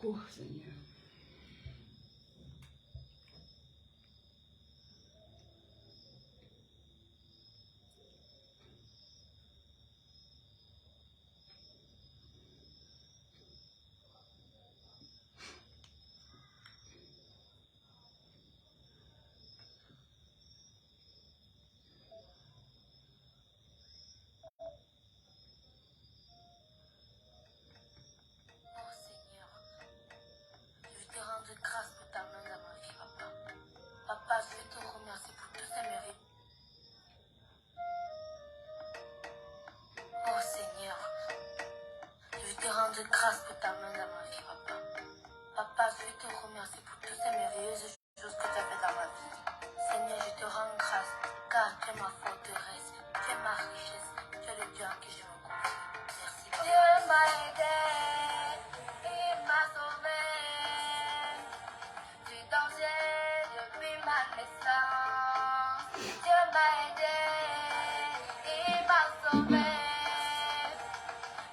Oh Seigneur. Grâce pour ta main dans ma vie, papa. Papa, je vais te remercier pour tous ces mérites. Oh Seigneur, je vais te rendre grâce pour ta main dans ma vie, papa. Papa, je vais te remercier pour toutes ces merveilleuses choses que tu as fait dans ma vie. Seigneur, je te rends grâce, car tu es ma forteresse, tu es ma richesse, tu es le Dieu en qui je me confie. Merci, papa. Dieu m'a aidé, il m'a sauvé. Du danger depuis ma naissance, Dieu m'a aidé, il m'a sauvé.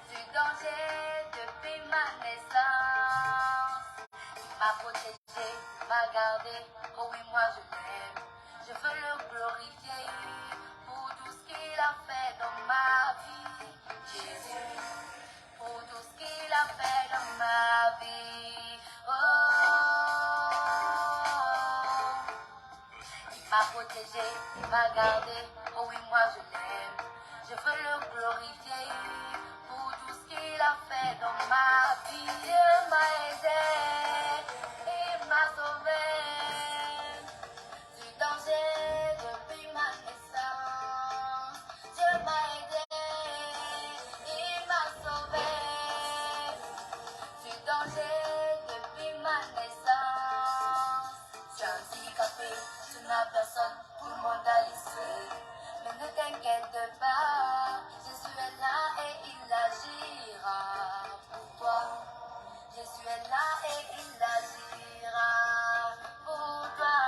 Du danger depuis ma naissance, il m'a protégé, il m'a gardé, oh oui moi je l'aime. Je veux le glorifier pour tout ce qu'il a fait dans ma vie. Jésus, pour tout ce qu'il a fait dans ma vie. Il m'a protégé, il m'a gardé, oh oui moi je l'aime. Je veux le glorifier pour tout ce qu'il a fait dans ma vie. Dieu m'a aidé, il m'a sauvé du danger depuis ma naissance. Dieu m'a aidé, il m'a sauvé du danger depuis ma naissance. Je suis handicapé, tu n'as personne, tout le monde a laissé. Mais ne t'inquiète pas, Jésus est là et il agira pour toi. Jésus est là et il agira pour toi.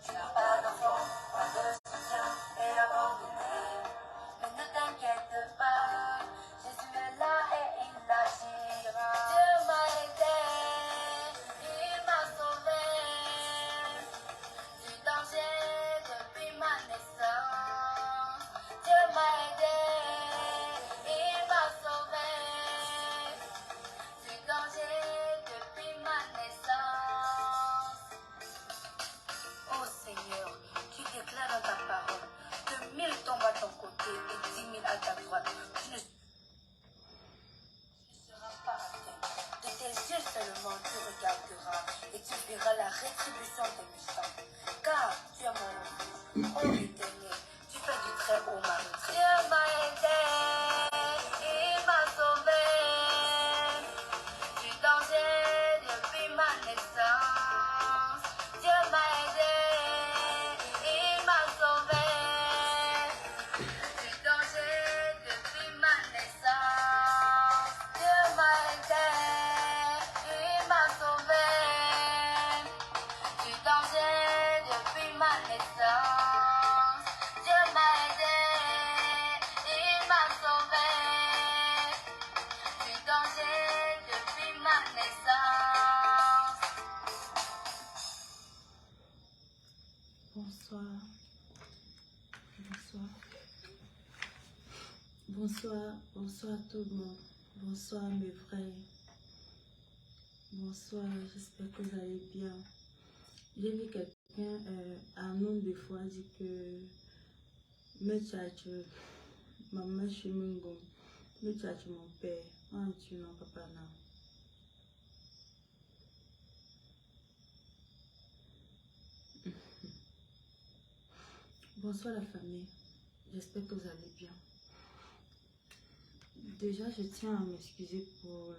Tu n'as pas d'enfant, pas de soutien et abandonné. Mais ne t'inquiète pas, Jésus est là et il agira. Dieu m'a aidé, il m'a sauvé du danger depuis ma naissance. Dieu m'a aidé, il m'a sauvé du danger depuis ma naissance. Oh Seigneur, tu déclares dans ta parole que 1000 tombent à ton côté et 10 000 à ta droite. Tu ne seras pas atteint. De tes yeux seulement tu regarderas et tu verras la rétribution des méchants. Car tu es mon refuge, oh Éternel, tu fais du très haut ma retraite. Dieu m'a aidé, il m'a sauvé du danger depuis ma naissance. Dieu m'a aidé, il m'a sauvé du danger depuis ma naissance. Dieu m'a aidé, il m'a sauvé du danger depuis ma naissance. Dieu m'a aidé, il m'a sauvé du danger depuis ma naissance. Bonsoir. Bonsoir. Bonsoir. Bonsoir tout le monde. Bonsoir mes frères. Bonsoir, j'espère que vous allez bien. J'ai vu quelqu'un un nombre de fois dit que me tchatche, maman chimungo, me tchatche mon père. Ah, tu non, papa, non. Bonsoir la famille, j'espère que vous allez bien. Déjà, je tiens à m'excuser pour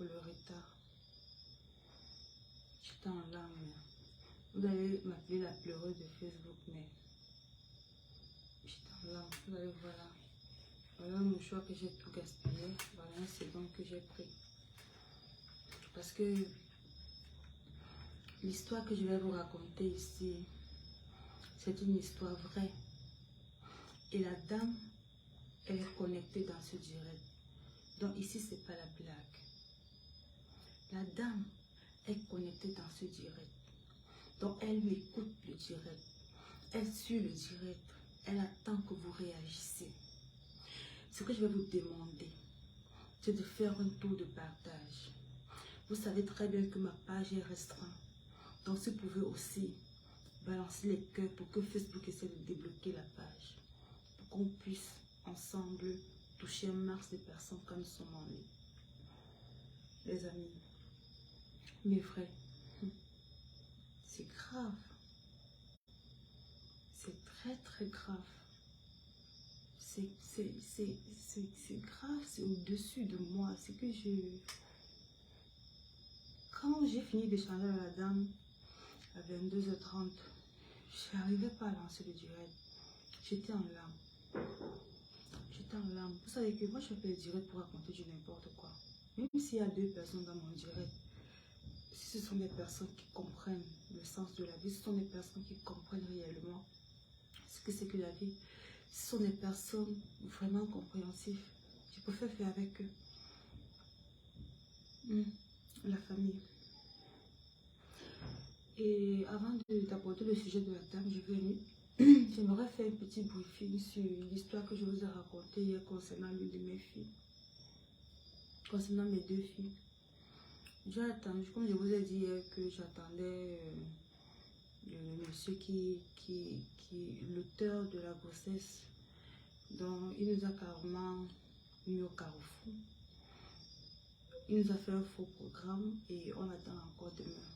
le retard. J'étais en larmes. Vous allez m'appeler la pleureuse de Facebook, mais j'étais en larmes. Vous allez voir là. Voilà mon choix que j'ai tout gaspillé. Voilà un second que j'ai pris. Parce que l'histoire que je vais vous raconter ici, c'est une histoire vraie. Et la dame, elle est connectée dans ce direct. Donc ici, ce n'est pas la blague. La dame est connectée dans ce direct. Donc elle lui écoute le direct. Elle suit le direct. Elle attend que vous réagissez. Ce que je vais vous demander, c'est de faire un tour de partage. Vous savez très bien que ma page est restreinte. Donc si vous pouvez aussi balancer les cœurs pour que Facebook essaie de débloquer la page. Pour qu'on puisse ensemble toucher un max de personnes comme nous sommes en ligne. Les amis, mes frères, c'est grave. C'est très très grave. C'est grave, c'est au-dessus de moi. C'est que quand j'ai fini d'échanger avec la dame à 22h30, je n'arrivais pas à lancer le direct. J'étais en larmes. J'étais en larmes. Vous savez que moi je fais le direct pour raconter du n'importe quoi. Même s'il y a 2 personnes dans mon direct, si ce sont des personnes qui comprennent le sens de la vie, ce sont des personnes qui comprennent réellement ce que c'est que la vie, ce sont des personnes vraiment compréhensives. Je préfère faire avec eux. La famille. Et avant d'aborder le sujet de la table, j'aimerais faire un petit briefing sur l'histoire que je vous ai racontée hier concernant l'une de mes filles. Concernant mes 2 filles. J'ai attendu, comme je vous ai dit hier, que j'attendais le monsieur l'auteur de la grossesse. Donc il nous a carrément mis au carrefour. Il nous a fait un faux programme et on attend encore demain.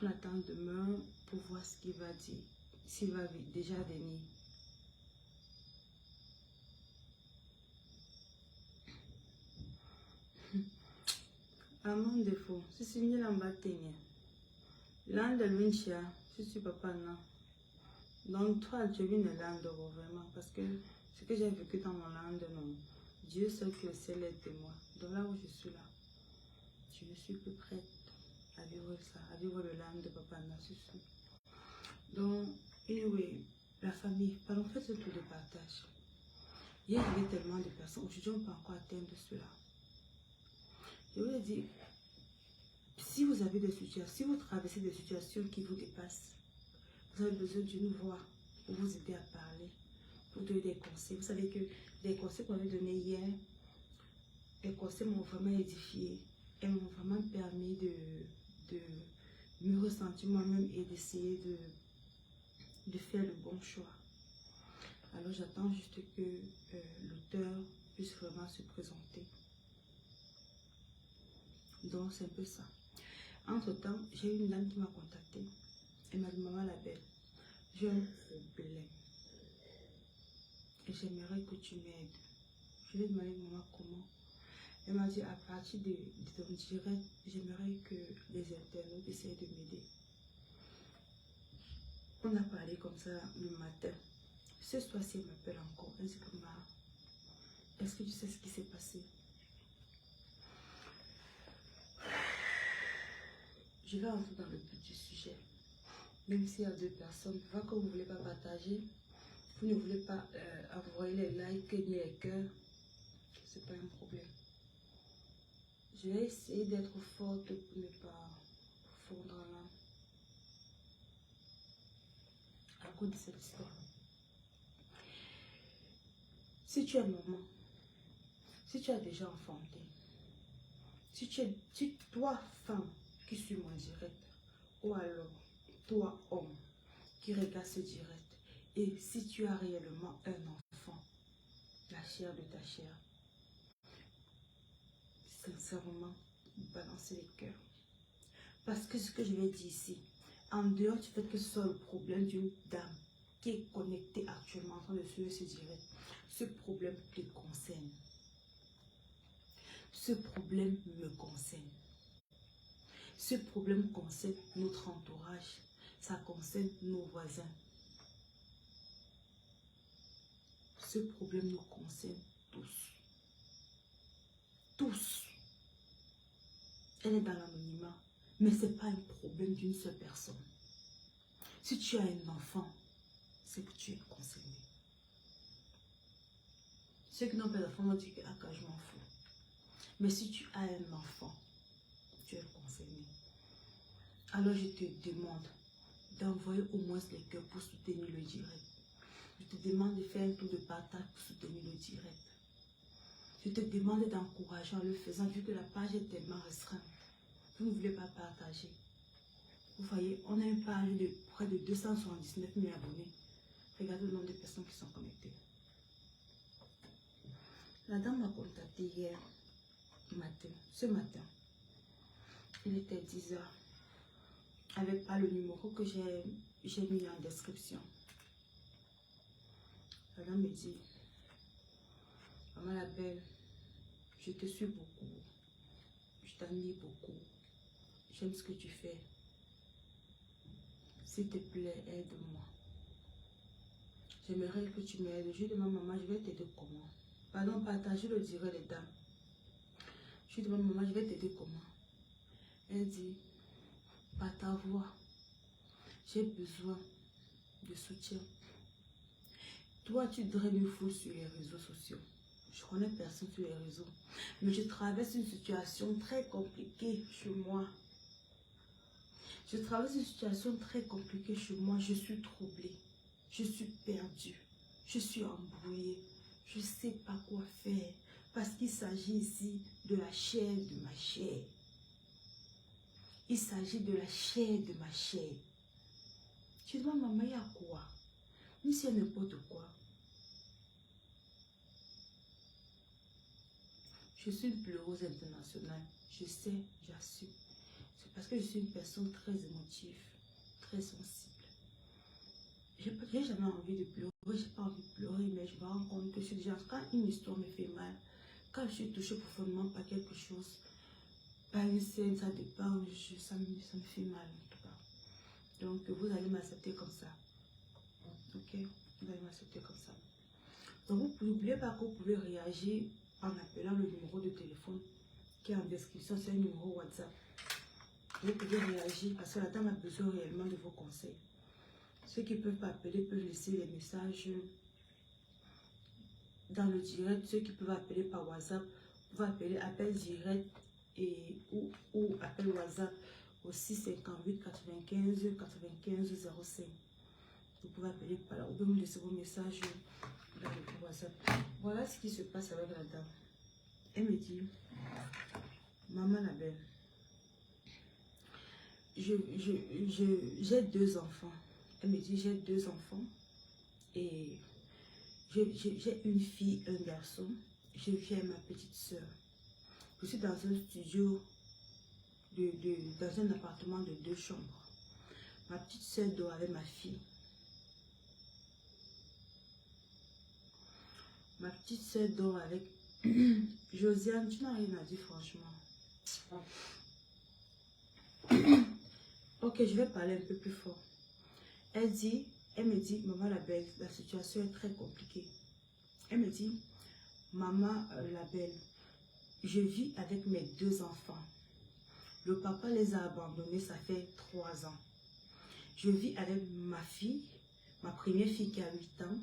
On attend demain pour voir ce qu'il va dire, s'il va déjà venir. À mon défaut, si c'est mieux l'embattement. L'un de l'unchia, je suis papa non. Donc toi, tu vis dans l'ande vraiment parce que ce que j'ai vécu dans mon lande, non. Dieu sait que le ciel est témoin. Donc là où je suis là, je suis plus prête à vivre ça, à vivre le lande de papa non. Donc, anyway, la famille, parlons fait ce tour de partage. Il y avait tellement de personnes, aujourd'hui on peut encore atteindre cela. Je vous ai dit, si vous avez des situations, si vous traversez des situations qui vous dépassent, vous avez besoin d'une voix pour vous aider à parler, pour donner des conseils. Vous savez que les conseils qu'on m'a donnés hier, les conseils m'ont vraiment édifié. Elles m'ont vraiment permis de me ressentir moi-même et d'essayer de faire le bon choix. Alors j'attends juste que l'auteur puisse vraiment se présenter. Donc c'est un peu ça. Entre temps, j'ai une dame qui m'a contactée. Elle m'a dit, maman la belle, j'ai un problème. Et j'aimerais que tu m'aides. Je lui ai demandé, maman, comment? Elle m'a dit, à partir de ton direct, j'aimerais que les internautes essayent de m'aider. On a parlé comme ça le matin. Ce soir-ci, elle m'appelle encore. Elle dit, maman, est-ce que tu sais ce qui s'est passé? Je vais entrer dans le but du sujet. Même s'il y a 2 personnes, voir que vous ne voulez pas partager, vous ne voulez pas envoyer les likes ni les cœurs, ce n'est pas un problème. Je vais essayer d'être forte pour ne pas fondre en l'âme à cause de cette histoire. Si tu es maman, si tu as déjà enfanté, si toi, femme, qui suis mon direct, ou alors toi, homme, qui regarde ce direct, et si tu as réellement un enfant, la chair de ta chair, sincèrement, balancer les cœurs. Parce que ce que je vais dire ici, en dehors du fait que ce soit le problème d'une dame qui est connectée actuellement en train de suivre ce direct, ce problème te concerne. Ce problème me concerne. Ce problème concerne notre entourage. Ça concerne nos voisins. Ce problème nous concerne tous. Tous. Elle est dans l'anonymat, mais ce n'est pas un problème d'une seule personne. Si tu as un enfant, c'est que tu es concerné. Ceux qui n'ont pas d'enfant vont dire que je m'en fous. Mais si tu as un enfant, tu es concerné. Alors je te demande d'envoyer au moins les cœurs pour soutenir le direct. Je te demande de faire un tour de partage pour soutenir le direct. Je te demande d'encourager en le faisant, vu que la page est tellement restreinte. Vous ne voulez pas partager. Vous voyez, on a une page de près de 279 000 abonnés. Regardez le nombre de personnes qui sont connectées. La dame m'a contacté hier matin, ce matin. Il était 10 h. Avec pas le numéro que j'ai mis en description. La dame me dit, maman la belle, je te suis beaucoup. Je t'admire beaucoup. J'aime ce que tu fais. S'il te plaît, aide-moi. J'aimerais que tu m'aides. Je demande, maman, je vais t'aider comment? Pardon, partagez le direct les dames. Je demande, maman, je vais t'aider comment? Elle dit, par ta voix, j'ai besoin de soutien. Toi, tu draines une foule sur les réseaux sociaux. Je connais personne sur les réseaux. Mais je traverse une situation très compliquée chez moi. Je traverse une situation très compliquée chez moi. Je suis troublée. Je suis perdue. Je suis embrouillée. Je ne sais pas quoi faire. Parce qu'il s'agit ici de la chair de ma chair. Il s'agit de la chair de ma chair. Je demande, maman, il y a quoi? Ni si n'importe quoi. Je suis une pleureuse internationale. Je sais, j'assume. C'est parce que je suis une personne très émotive, très sensible. J'ai jamais envie de pleurer. J'ai pas envie de pleurer, mais je me rends compte que je suis déjà, quand une histoire me fait mal, quand je suis touchée profondément par quelque chose, par une scène, ça dépend, ça me fait mal en tout cas. Donc vous allez m'accepter comme ça. Ok? Vous allez m'accepter comme ça. Donc vous n'oubliez pas que vous pouvez réagir en appelant le numéro de téléphone qui est en description, c'est un numéro WhatsApp. Vous pouvez réagir parce que la dame a besoin réellement de vos conseils. Ceux qui ne peuvent pas appeler peuvent laisser les messages dans le direct. Ceux qui peuvent appeler par WhatsApp, vous pouvez appeler appel direct ou appel WhatsApp au 658 95 95 05. Vous pouvez appeler par là ou bien me laisser vos messages dans le WhatsApp. Voilà ce qui se passe avec la dame. Elle me dit, maman la belle, j'ai 2 enfants. Elle me dit, j'ai 2 enfants et j'ai une fille, un garçon. Je vis avec ma petite soeur. Je suis dans un studio, dans un appartement de 2 chambres. Ma petite soeur dort avec ma fille. Ma petite soeur dort avec... Josiane, tu n'as rien à dire franchement. Ok, je vais parler un peu plus fort. Elle me dit, maman la belle, la situation est très compliquée. Elle me dit, maman la belle, je vis avec mes 2 enfants. Le papa les a abandonnés, ça fait 3 ans. Je vis avec ma fille, ma première fille qui a 8 ans,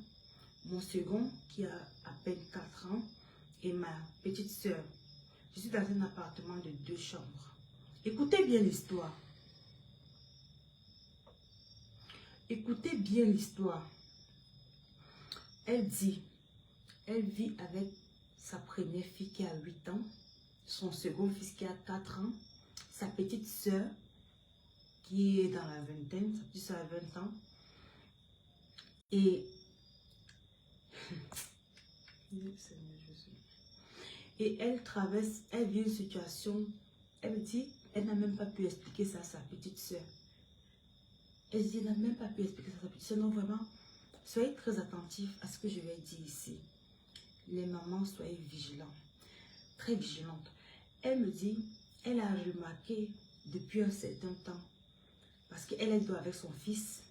mon second qui a à peine 4 ans et ma petite soeur. Je suis dans un appartement de 2 chambres. Écoutez bien l'histoire. Écoutez bien l'histoire. Elle dit, elle vit avec sa première fille qui a 8 ans, son second fils qui a 4 ans, sa petite soeur qui est dans la vingtaine, sa petite soeur a 20 ans. Et elle vit une situation, elle me dit, elle n'a même pas pu expliquer ça à sa petite soeur. Elle dit, elle n'a même pas pu expliquer ça à sa petite soeur. Non, vraiment, soyez très attentifs à ce que je vais dire ici. Les mamans, soyez vigilantes, très vigilantes. Elle me dit, elle a remarqué depuis un certain temps, parce qu'elle dort avec son fils,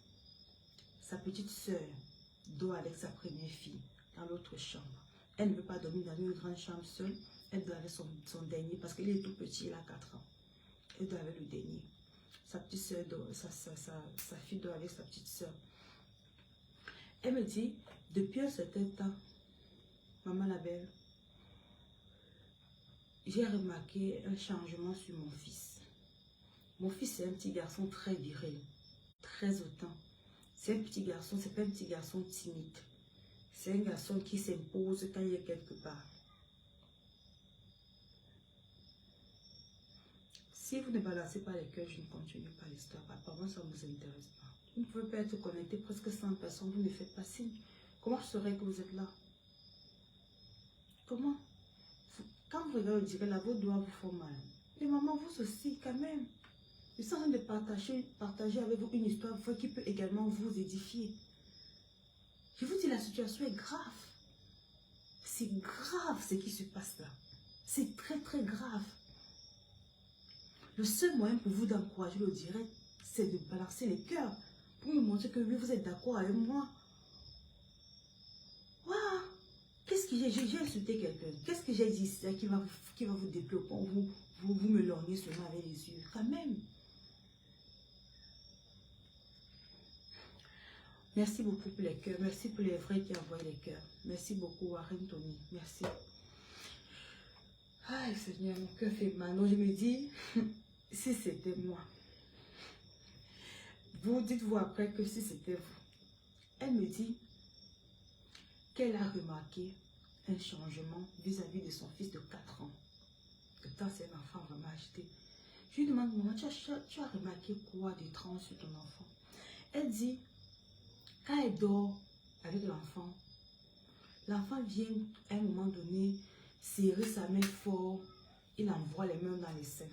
sa petite soeur dort avec sa première fille dans l'autre chambre. Elle ne veut pas dormir dans une grande chambre seule, elle dort avec son dernier, parce qu'il est tout petit, il a 4 ans. Elle dort avec le dernier. Sa petite soeur dort, sa fille dort avec sa petite soeur. Elle me dit, depuis un certain temps, maman la belle, j'ai remarqué un changement sur mon fils. Mon fils est un petit garçon très viril, très hautain. C'est un petit garçon, c'est pas un petit garçon timide. C'est un garçon qui s'impose quand il est quelque part. Si vous ne balancez pas les cœurs, je ne continue pas l'histoire. Apparemment, ça ne vous intéresse pas. Vous ne pouvez pas être connecté presque 100 personnes, vous ne faites pas signe. Comment je saurais que vous êtes là? Comment? Quand vous regardez, on dirait là, vos doigts vous font mal. Mais maman, vous aussi, quand même. Je suis en train de partager avec vous une histoire qui peut également vous édifier. Je vous dis, la situation est grave. C'est grave ce qui se passe là. C'est très très grave. Le seul moyen pour vous d'encourager le direct, c'est de balancer les cœurs. Pour me montrer que oui, vous êtes d'accord avec moi. Waouh! Qu'est-ce que j'ai insulté quelqu'un? Qu'est-ce que j'ai dit ici qui va vous développer? Vous me lorgnez seulement avec les yeux. Quand même. Merci beaucoup pour les cœurs. Merci pour les vrais qui envoient les cœurs. Merci beaucoup, Warren Tony. Merci. Aïe, Seigneur, mon cœur fait mal. Donc, je me dis, si c'était moi, vous dites-vous après que si c'était vous. Elle me dit qu'elle a remarqué un changement vis-à-vis de son fils de 4 ans. Pourtant, c'est un enfant vraiment agité. Je lui demande, maman, tu as remarqué quoi d'étrange sur ton enfant? Elle dit, quand elle dort avec l'enfant vient à un moment donné serrer sa main fort, il envoie les mains dans les seins.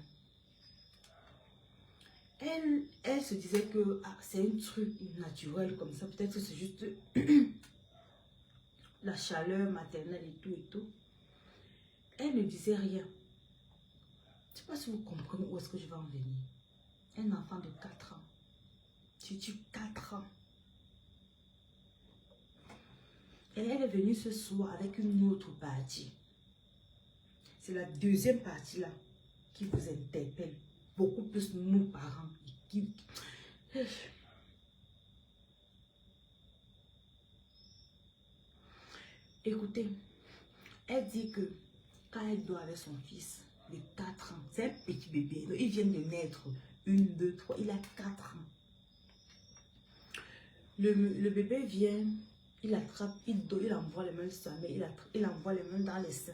Elle se disait que c'est un truc naturel comme ça, peut-être que c'est juste la chaleur maternelle et tout. Elle ne disait rien. Je ne sais pas si vous comprenez où est-ce que je vais en venir. Un enfant de 4 ans. Tu dis 4 ans. Et elle est venue ce soir avec une autre partie. C'est la deuxième partie là qui vous interpelle. Beaucoup plus nous parents. Écoutez, elle dit que quand elle dort avec son fils de 4 ans, c'est un petit bébé. Il vient de naître. 1, 2, 3, il a 4 ans. Le bébé vient, il attrape, il envoie les mains sur sa mère, il envoie les mains dans les seins.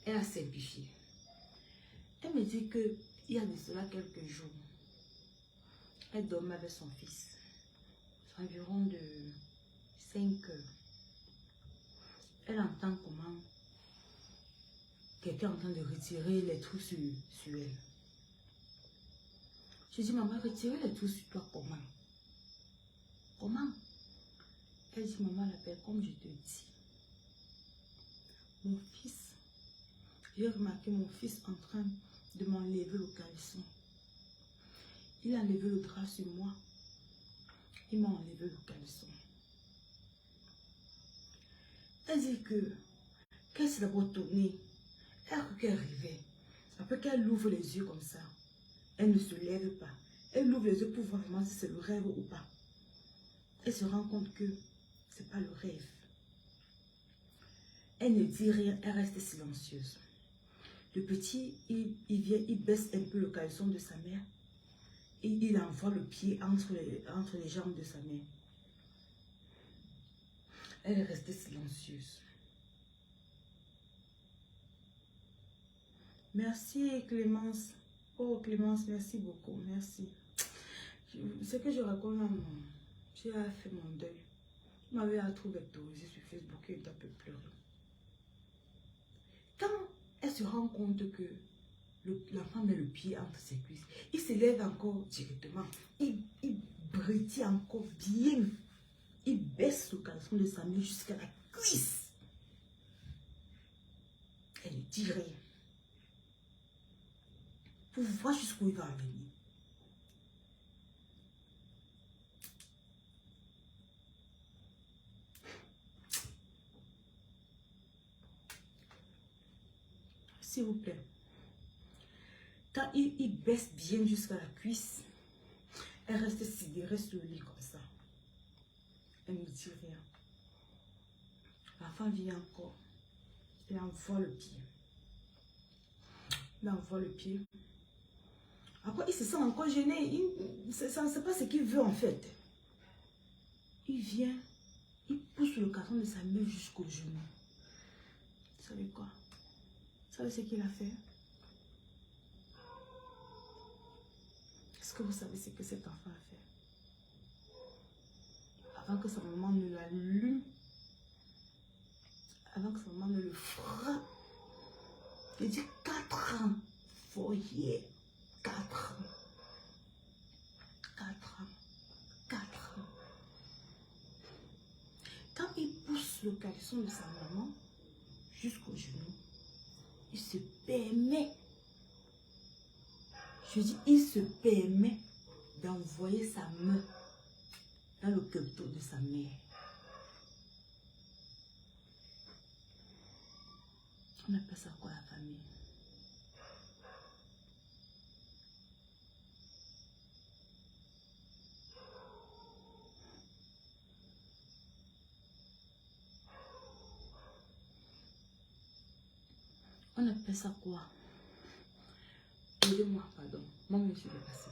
Elle a simplifié. Elle me dit que il y a de cela quelques jours, elle dormait avec son fils. C'est environ de 5 heures. Elle entend comment quelqu'un est en train de retirer les trous sur elle. Je dis, maman, retirer les trous sur toi comment? Comment? Elle dit, maman, l'appelle comme je te dis. Mon fils, j'ai remarqué mon fils en train de m'enlever le caleçon. Il a enlevé le drap sur moi. Il m'a enlevé le caleçon. Elle dit que, qu'elle s'est d'abord tournée, elle a cru qu'elle rêvait. Après qu'elle ouvre les yeux comme ça, elle ne se lève pas. Elle ouvre les yeux pour voir vraiment si c'est le rêve ou pas. Elle se rend compte que ce n'est pas le rêve. Elle ne dit rien, elle reste silencieuse. Le petit, il vient, il baisse un peu le caleçon de sa mère et il envoie le pied entre les jambes de sa mère. Elle est restée silencieuse. Merci Clémence. Oh Clémence, merci beaucoup, merci. Ce que je raconte là, j'ai fait mon deuil. Je m'avais trouvé autorisé sur Facebook et il a peu pleuré. Quand elle se rend compte que l'enfant met le pied entre ses cuisses, il se lève encore directement. Il brétille encore bien. Il baisse le caleçon de sa main jusqu'à la cuisse. Elle ne dit rien. Pour voir jusqu'où il va en venir. S'il vous plaît. Quand il baisse bien jusqu'à la cuisse, elle reste sidérée sur le lit comme ça. Elle ne dit rien. L'enfant vient encore. Elle envoie le pied. Il envoie le pied. Après, il se sent encore gêné. Ça ne sait pas ce qu'il veut en fait. Il vient, il pousse le carton de sa main jusqu'au genou. Vous savez quoi? Vous savez ce qu'il a fait? Est-ce que vous savez ce que cet enfant a fait? Avant que sa maman ne l'allume, avant que sa maman ne le frappe, il dit 4 ans. Foyer. 4 ans. 4 ans. 4 ans. Quand il pousse le caleçon de sa maman jusqu'au genou, il se permet, je dis, il se permet d'envoyer sa main dans le kebto de sa mère. On appelle ça quoi la famille? On appelle ça quoi? Aidez-moi, pardon. Moi, je me suis dépassée.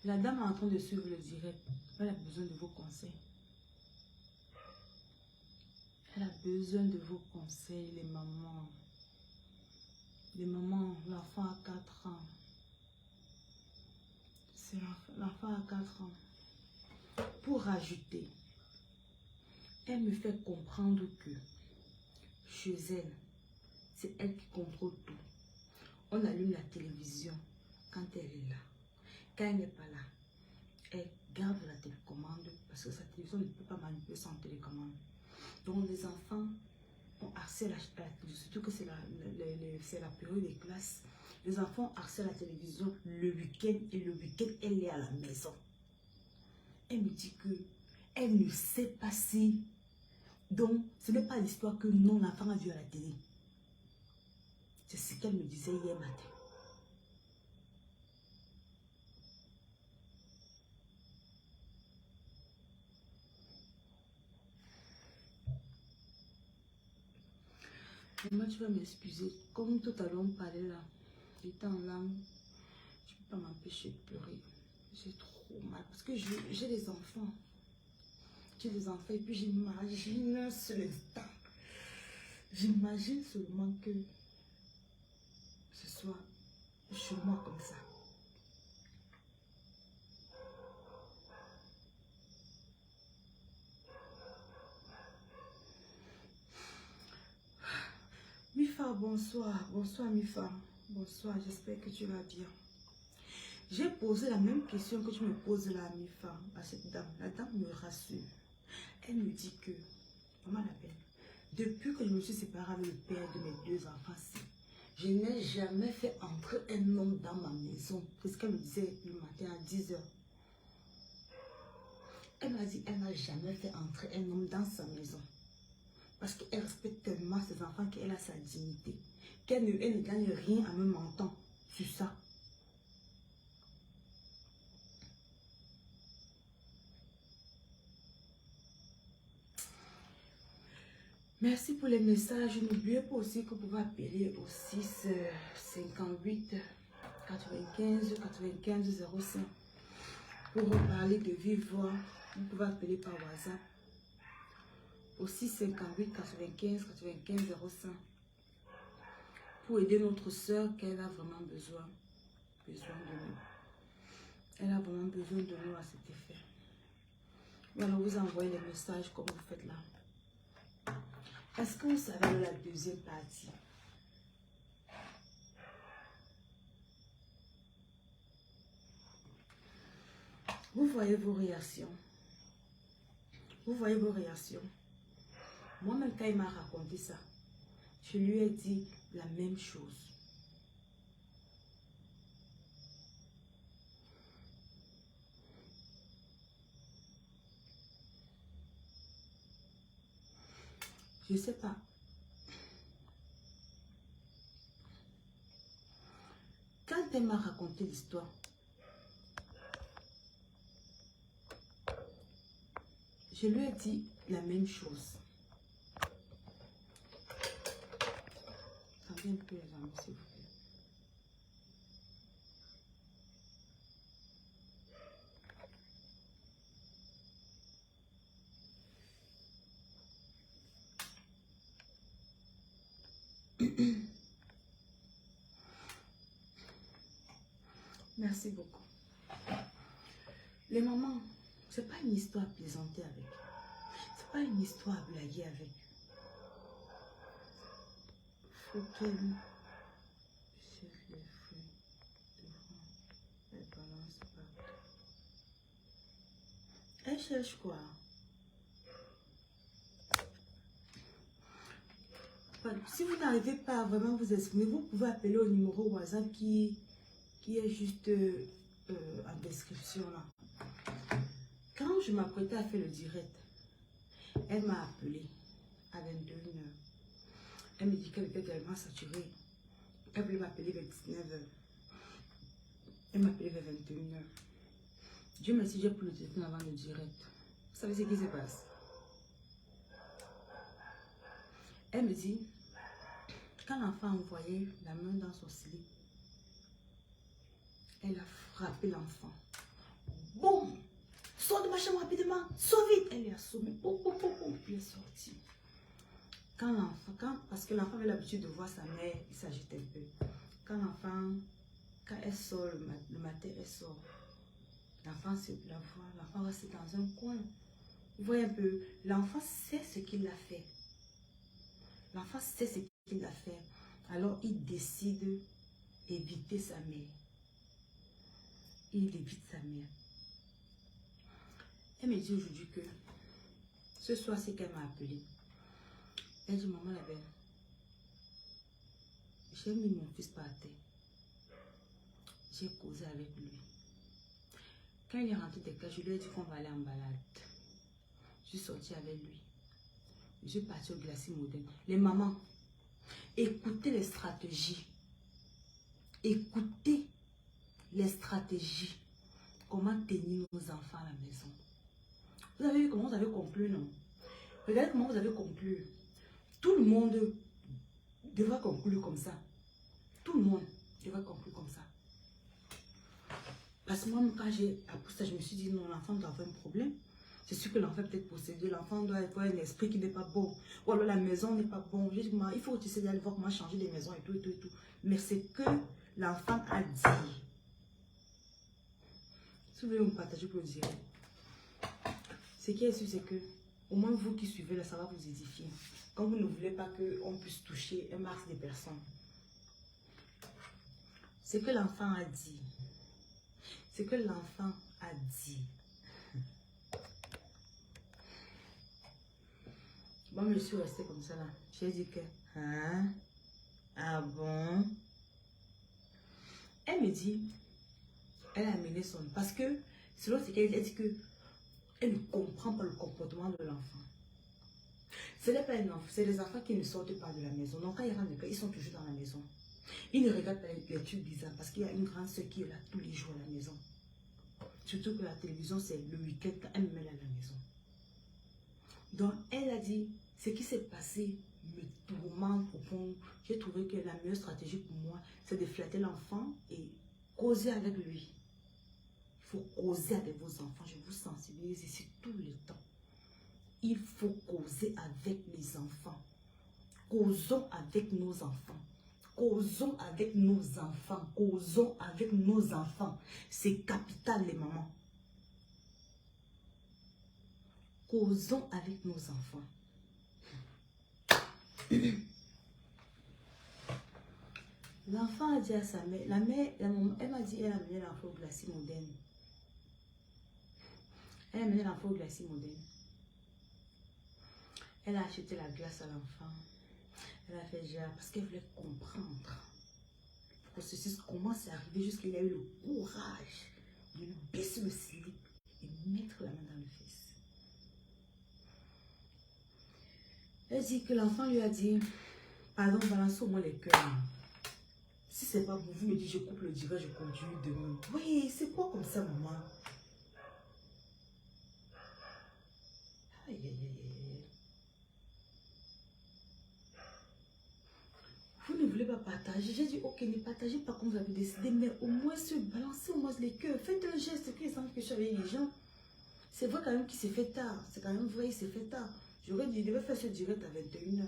La dame est en train de suivre le direct. Elle a besoin de vos conseils. Elle a besoin de vos conseils, les mamans. Les mamans, l'enfant a 4 ans. C'est l'enfant a 4 ans. Pour rajouter, elle me fait comprendre que chez elle, c'est elle qui contrôle tout. On allume la télévision quand elle est là. Quand elle n'est pas là, elle garde la télécommande parce que sa télévision ne peut pas manipuler sans télécommande. Donc les enfants ont accès à la télévision, surtout que c'est la période des classes. Les enfants ont accès à la télévision le week-end et le week-end, elle est à la maison. Elle me dit que elle ne sait pas si. Donc, ce n'est pas l'histoire que non, l'enfant a vu à la télé. C'est ce qu'elle me disait hier matin. Moi, tu vas m'excuser. Comme tout à l'heure, on parlait là, j'étais en larmes. Je ne peux pas m'empêcher de pleurer. J'ai trop mal parce que j'ai des enfants. J'ai des enfants et puis j'imagine ce instant. J'imagine seulement que ce soit chez moi comme ça. Mifa, bonsoir. Bonsoir Mifa. Bonsoir, j'espère que tu vas bien. J'ai posé la même question que tu me poses là, Mifa, à cette dame. La dame me rassure. Elle me dit que, comment elle appelle? Depuis que je me suis séparée avec le père de mes 2 enfants, je n'ai jamais fait entrer un homme dans ma maison. C'est ce qu'elle me disait le matin à 10 h. Elle m'a dit qu'elle n'a jamais fait entrer un homme dans sa maison. Parce qu'elle respecte tellement ses enfants qu'elle a sa dignité. Qu'elle ne gagne rien en me mentant sur ça. Merci pour les messages. N'oubliez pas aussi que vous pouvez appeler au 6 58 95 95 05 pour parler de vive voix. Vous pouvez appeler par WhatsApp au 6 58 95 95 05 pour aider notre soeur qu'elle a vraiment besoin de nous. Elle a vraiment besoin de nous à cet effet. Voilà, vous envoyez les messages comme vous faites là. Est-ce que vous savez la deuxième partie? Vous voyez vos réactions. Vous voyez vos réactions. Moi-même, quand il m'a raconté ça, je lui ai dit la même chose. Je ne sais pas. Quand elle m'a raconté l'histoire, je lui ai dit la même chose. Attendez. Baissez un peu les amis, s'il vous plaît. Merci beaucoup. Les mamans, c'est pas une histoire à plaisanter avec. C'est pas une histoire à blaguer avec. Faut qu'elle jette les fruits devant. Elle balance partout. Elle cherche quoi? Si vous n'arrivez pas à vraiment vous exprimer, vous pouvez appeler au numéro au hasard qui est juste en description là. Quand je m'apprêtais à faire le direct, elle m'a appelé à 22h. Elle me dit qu'elle était tellement saturée. Elle voulait m'appeler vers 19h. Elle m'a appelé vers 21h. Dieu merci, j'ai pris le téléphone avant le direct. Vous savez ce qui se passe? Elle me dit, quand l'enfant a envoyé la main dans son slip, elle a frappé l'enfant. Boum! Sors de ma chambre rapidement, sors vite! Elle lui a assommé, boum, boum, boum, boum, puis elle est sortie. Parce que l'enfant avait l'habitude de voir sa mère, il s'agite un peu. Quand elle sort le matin, elle sort. L'enfant la voit, l'enfant reste dans un coin. Vous voyez un peu, l'enfant sait ce qu'il a fait. L'enfant sait ce qu'il a fait. Alors il décide d'éviter sa mère. Il évite sa mère. Elle me dit aujourd'hui que ce soir, c'est qu'elle m'a appelé. Elle dit, maman la belle, j'ai mis mon fils par terre. J'ai causé avec lui. Quand il est rentré des cas, je lui ai dit qu'on va aller en balade. Je suis sortie avec lui. Je suis partie au glacier moderne. Les mamans, écoutez les stratégies. Écoutez les stratégies. Comment tenir nos enfants à la maison. Vous avez vu comment vous avez conclu, non? Regardez comment vous avez conclu. Tout le monde devrait conclure comme ça. Tout le monde devrait conclure comme ça. Parce que moi, quand j'ai appris ça, je me suis dit, non, l'enfant doit avoir un problème. C'est sûr que l'enfant est peut-être possédé. L'enfant doit avoir un esprit qui n'est pas bon. Ou alors la maison n'est pas bonne. J'ai dit, il faut que tu sais d'aller voir comment changer des maisons et tout, et tout, et tout. Mais c'est que l'enfant a dit. Si vous voulez me partager pour le dire. Ce qui est sûr, c'est que, au moins vous qui suivez là, ça va vous édifier. Quand vous ne voulez pas qu'on puisse toucher un max de personnes. C'est que l'enfant a dit. C'est que l'enfant a dit. Moi, je suis restée comme ça là. J'ai dit que, hein? Ah bon? Elle me dit, elle a amené son... Parce que, selon ce qu'elle dit que, elle ne comprend pas le comportement de l'enfant. Ce n'est pas un enfant, c'est les enfants qui ne sortent pas de la maison. Donc quand ils rentrent, ils sont toujours dans la maison. Ils ne regardent pas les trucs bizarres parce qu'il y a une grande soeur qui est là tous les jours à la maison. Surtout que la télévision, c'est le week-end quand elle me met à la maison. Donc elle a dit, ce qui s'est passé me tourmente au fond. J'ai trouvé que la meilleure stratégie pour moi, c'est de flatter l'enfant et causer avec lui. Il faut causer avec vos enfants. Je vous sensibilise ici tout le temps. Il faut causer avec les enfants. Causons avec nos enfants. Causons avec nos enfants. Causons avec nos enfants. C'est capital, les mamans. Causons avec nos enfants. L'enfant a dit à sa mère, la maman, elle m'a dit, elle a amené l'enfant au glacier moderne. Elle a amené l'enfant au glacier moderne. Elle a acheté la glace à l'enfant. Elle a fait genre parce qu'elle voulait comprendre le processus, comment c'est arrivé jusqu'à il a eu le courage de lui baisser le slip et mettre la main dans le fils. Elle dit que l'enfant lui a dit, pardon, balance au moins les cœurs. Si c'est pas pour vous, me dites, je coupe le direct, je continue demain. Oui, c'est quoi comme ça, maman? Aïe, aïe, aïe, aïe. Vous ne voulez pas partager. J'ai dit, ok, ne partagez pas comme vous avez décidé, mais au moins se balancer au moins les cœurs. Faites un geste qui semble que je suis avec les gens. C'est vrai quand même qu'il s'est fait tard. C'est quand même vrai, il s'est fait tard. J'aurais dit, il devait faire ce direct à 21h.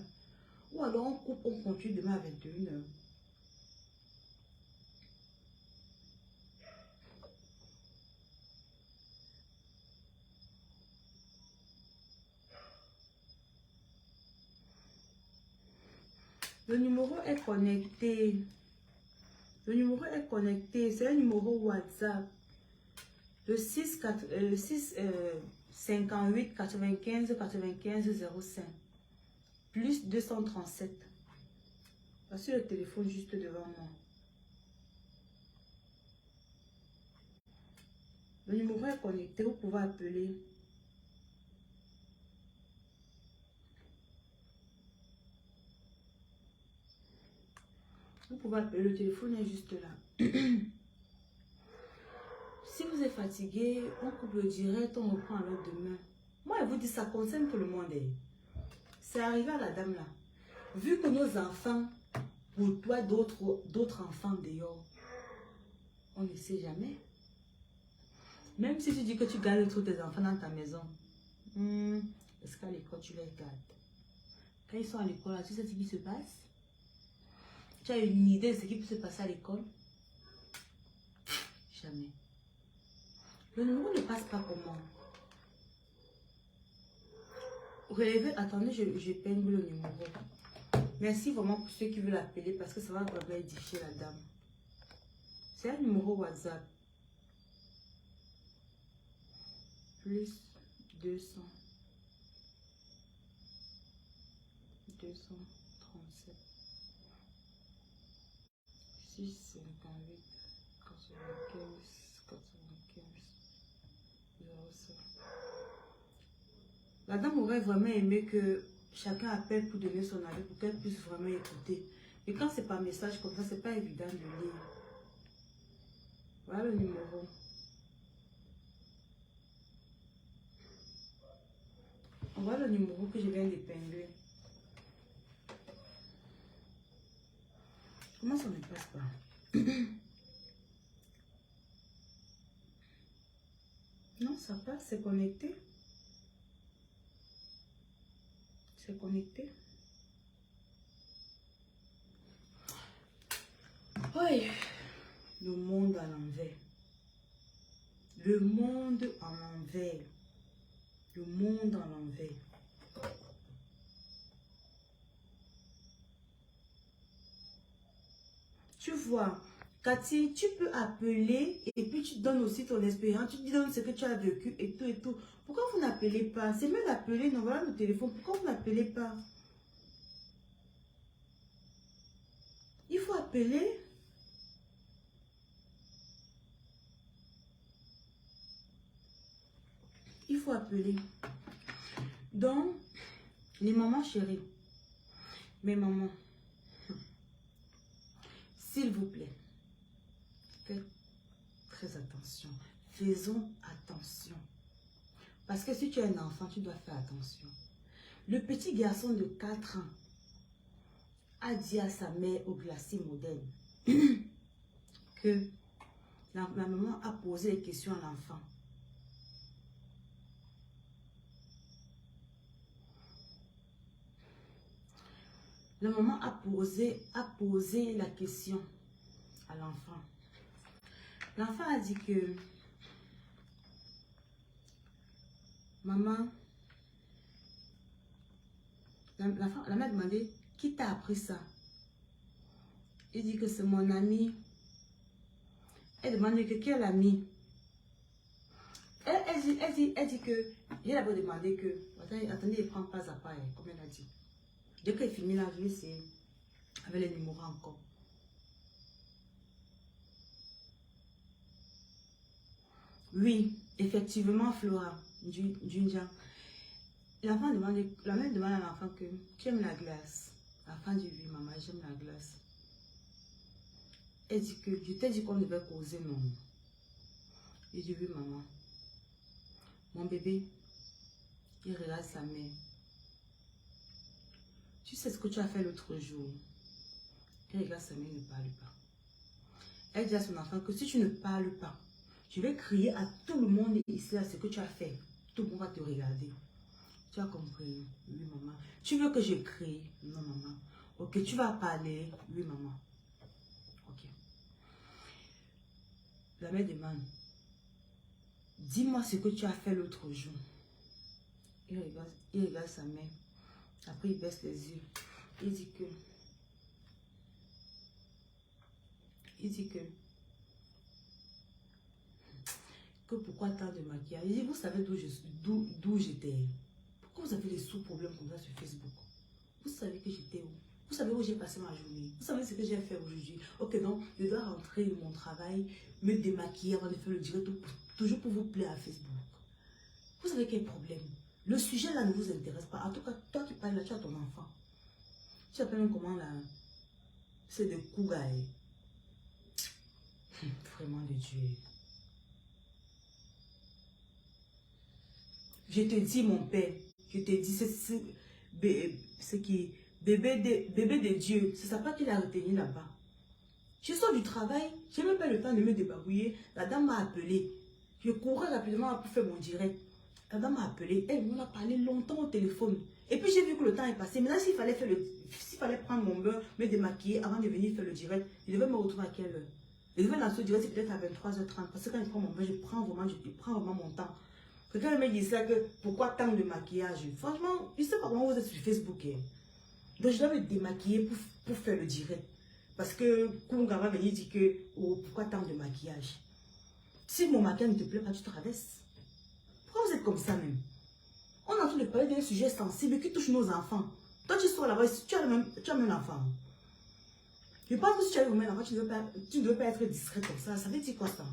Ou alors on coupe, on continue demain à 21h. Le numéro est connecté. Le numéro est connecté. C'est un numéro WhatsApp. Le 6 58 95 95 05. Plus 237. Voici le téléphone juste devant moi. Le numéro est connecté. Vous pouvez appeler. Vous pouvez appeler. Le téléphone est juste là. Si vous êtes fatigué, on coupe le direct, on reprend alors demain. Moi, je vous dis, ça concerne tout le monde. C'est arrivé à la dame là. Vu que nos enfants, pour toi, d'autres enfants dehors, on ne sait jamais. Même si tu dis que tu gardes tous tes enfants dans ta maison, est-ce qu'à l'école, tu les gardes? Quand ils sont à l'école, tu sais ce qui se passe? Tu as une idée de ce qui peut se passer à l'école? Jamais. Le numéro ne passe pas comment? Relevez, attendez, je peigne le numéro. Merci vraiment pour ceux qui veulent l'appeler parce que ça va vraiment édifier la dame. C'est un numéro WhatsApp. Plus 200 237 658 95 95 05. La dame aurait vraiment aimé que chacun appelle pour donner son avis, pour qu'elle puisse vraiment écouter. Et quand c'est par message comme ça, c'est pas évident de lire. Voilà le numéro. On voit le numéro que je viens d'épingler. Comment ça ne passe pas? Non, ça passe, c'est connecté. C'est connecté. Oui. Le monde à l'envers. Le monde à l'envers. Le monde à l'envers. Tu vois, Cathy, tu peux appeler et puis tu donnes aussi ton expérience, tu donnes ce que tu as vécu et tout et tout. Pourquoi vous n'appelez pas? C'est mieux d'appeler, non, voilà le téléphone. Pourquoi vous n'appelez pas? Il faut appeler. Il faut appeler. Donc, les mamans chéries, mes mamans, s'il vous plaît, faites très attention. Faisons attention. Parce que si tu es un enfant, tu dois faire attention. Le petit garçon de 4 ans a dit à sa mère au glacier moderne que la maman a posé des questions à l'enfant. La maman a posé la question à l'enfant. L'enfant a dit que maman, la mère a demandé qui t'a appris ça. Il dit que c'est mon ami. Elle demande que quel ami. Elle dit que j'ai d'abord demandé que attendez, il prend pas à pas, comme elle a dit. Dès qu'elle finit là, je vais essayer avec les numéros encore. Oui, effectivement, Flora, Junja. L'enfant demande, la mère demande à l'enfant que tu aimes la glace. L'enfant dit oui, maman, j'aime la glace. Elle dit que je t'ai dit qu'on devait causer, non. Il dit oui, maman. Mon bébé, il regarde sa mère. Tu sais ce que tu as fait l'autre jour. Elle regarde sa mère, ne parle pas. Elle dit à son enfant que si tu ne parles pas, je vais crier à tout le monde ici à ce que tu as fait. Tout le monde va te regarder. Tu as compris? Oui, maman. Tu veux que je crie? Non, maman. Ok, tu vas parler? Oui, maman. Ok. La mère demande, dis-moi ce que tu as fait l'autre jour. Il regarde sa mère. Après, il baisse les yeux. Il dit que pourquoi tant de maquillage? Il dit, vous savez d'où j'étais? Pourquoi vous avez des sous-problèmes comme ça sur Facebook? Vous savez que j'étais où? Vous savez où j'ai passé ma journée? Vous savez ce que j'ai fait aujourd'hui? Ok, donc, je dois rentrer de mon travail, me démaquiller avant de faire le direct, toujours pour vous plaire à Facebook. Vous savez quel problème? Le sujet là ne vous intéresse pas. En tout cas, toi qui parles là, tu as ton enfant. Tu appelles comment là? C'est de Kougaï. Vraiment de Dieu. Je te dis, mon père, je te dis, c'est qui bébé de Dieu. C'est ça pas qu'il a retenu là-bas. Je sors du travail, je n'ai même pas le temps de me débarbouiller. La dame m'a appelé. Je courais rapidement pour faire mon direct. La dame m'a appelé. Elle m'en a parlé longtemps au téléphone. Et puis j'ai vu que le temps est passé. Maintenant, s'il fallait prendre mon beurre, me démaquiller avant de venir faire le direct, je devais me retrouver à quelle heure? Je devais lancer le direct, c'est peut-être à 23h30. Parce que quand je prends mon beurre, je prends vraiment mon temps. Quelqu'un me dit ça que pourquoi tant de maquillage? Franchement, je ne sais pas comment vous êtes sur Facebook. Hein. Donc je dois me démaquiller pour faire le direct. Parce que Kunga va venir dire que oh, pourquoi tant de maquillage? Si mon maquillage ne te plaît pas, tu traverses. Pourquoi vous êtes comme ça même? On est en train de parler d'un sujet sensible qui touche nos enfants. Toi tu sors là-bas, tu as même enfant. Je pense que si tu as le même enfant, tu ne dois pas être discret comme ça. Ça veut dire quoi ça?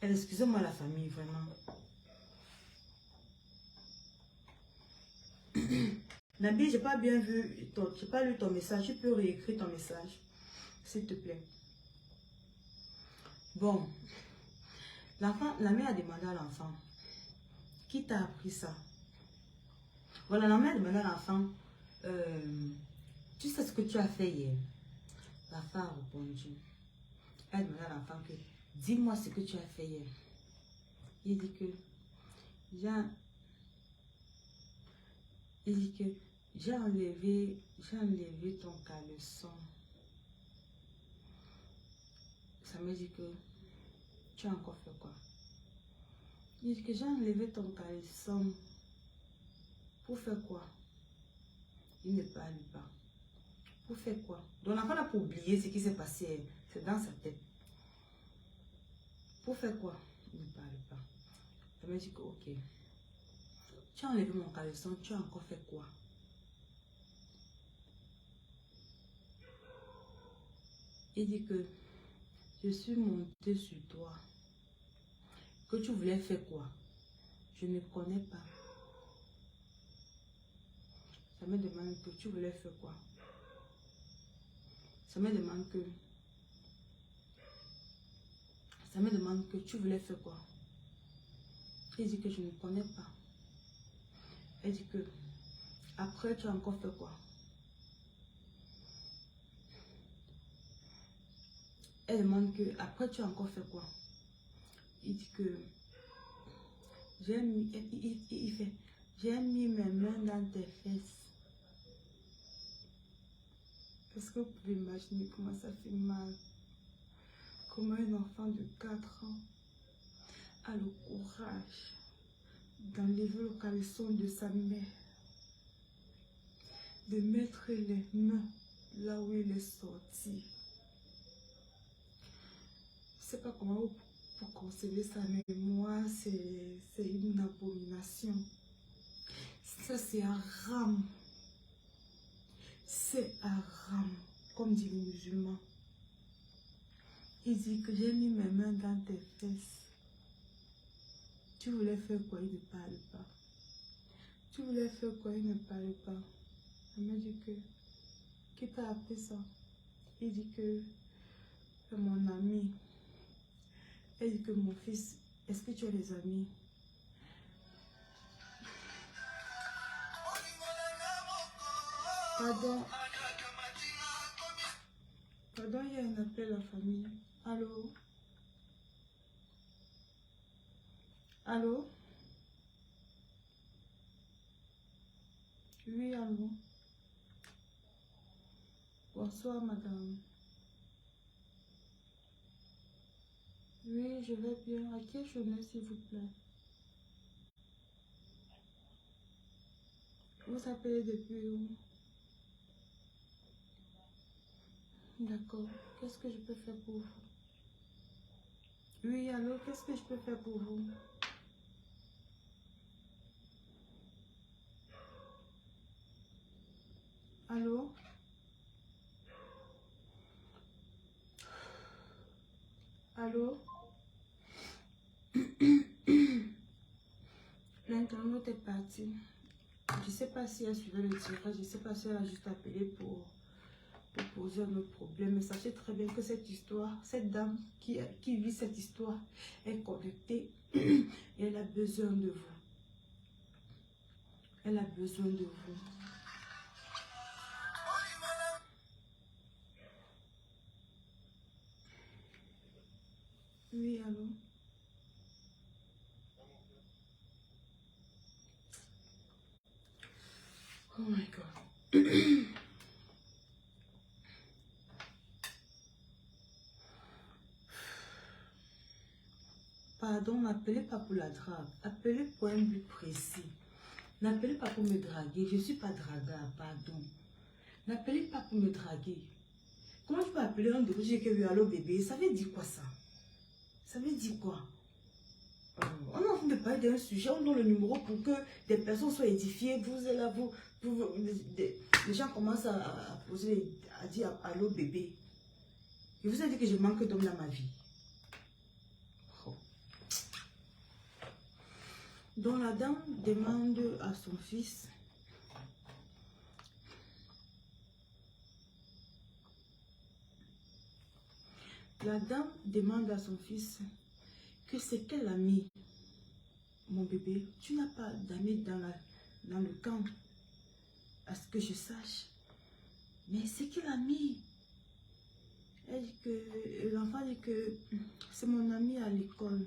Excusez-moi la famille, vraiment. Nabi, j'ai pas bien vu, j'ai pas lu ton message. Tu peux réécrire ton message, s'il te plaît. Bon, l'enfant, la mère a demandé à l'enfant, qui t'a appris ça? Voilà, la mère a demandé à l'enfant, tu sais ce que tu as fait hier? L'enfant a répondu. Elle a demandé à l'enfant que, dis-moi ce que tu as fait hier. Il dit que, j'ai enlevé ton caleçon. Ça me dit que tu as encore fait quoi? Il dit que j'ai enlevé ton caleçon. Pour faire quoi? Il ne parle pas. Pour faire quoi? Donc l'enfant n'a pas oublié ce qui s'est passé. C'est dans sa tête. Pour faire quoi? Il ne parle pas. Ça me dit que ok. Tu as enlevé mon caleçon. Tu as encore fait quoi? Il dit que je suis montée sur toi. Que tu voulais faire quoi? Je ne connais pas. Ça me demande que tu voulais faire quoi? Ça me demande que tu voulais faire quoi? Il dit que je ne connais pas. Elle dit que après tu as encore fait quoi? Elle demande que après tu as encore fait quoi? Il dit que j'ai mis mes mains dans tes fesses. Est-ce que vous pouvez imaginer comment ça fait mal? Comment un enfant de 4 ans a le courage d'enlever le caleçon de sa mère, de mettre les mains là où il est sorti. Je ne sais pas comment vous concevoir ça, mais moi, c'est une abomination. Ça, c'est haram. C'est haram, comme dit les musulmans. Il dit que j'ai mis mes mains dans tes fesses. Tu voulais faire quoi? Il ne parle pas. Tu voulais faire quoi? Il ne parle pas. Elle m'a dit que, qui t'a appris ça? Il dit que c'est mon ami. Elle dit que mon fils, est-ce que tu as des amis? Pardon, Pardon, il y a un appel à la famille. Allô? Allô? Oui, allô? Bonsoir, madame. Oui, je vais bien. À qui je mets, s'il vous plaît? Vous appelez depuis où? D'accord. Qu'est-ce que je peux faire pour vous? Oui, allô, qu'est-ce que je peux faire pour vous? Allô? Allô? L'internaute est parti. Je ne sais pas si elle suivait le tirage, je ne sais pas si elle a juste appelé pour poser un autre problème. Mais sachez très bien que cette histoire, cette dame qui vit cette histoire est connectée et elle a besoin de vous. Elle a besoin de vous. Oui, allô? Oh my God. Pardon, n'appelez pas pour la drague. Appelez pour un but précis. N'appelez pas pour me draguer. Je ne suis pas dragueur, pardon. N'appelez pas pour me draguer. Comment je peux appeler un dossier j'ai que oui, allô bébé? Ça veut dire quoi ça? Ça veut dire quoi? On est en train de parler d'un sujet, on donne le numéro pour que des personnes soient édifiées. Vous êtes là, les gens commencent à poser, à dire allô bébé. Je vous ai dit que je manque d'homme dans ma vie. Oh. Donc la dame demande à son fils que c'est quel ami, mon bébé. Tu n'as pas d'amis dans le camp, à ce que je sache. Mais c'est quel ami? Elle dit que l'enfant dit que c'est mon ami à l'école.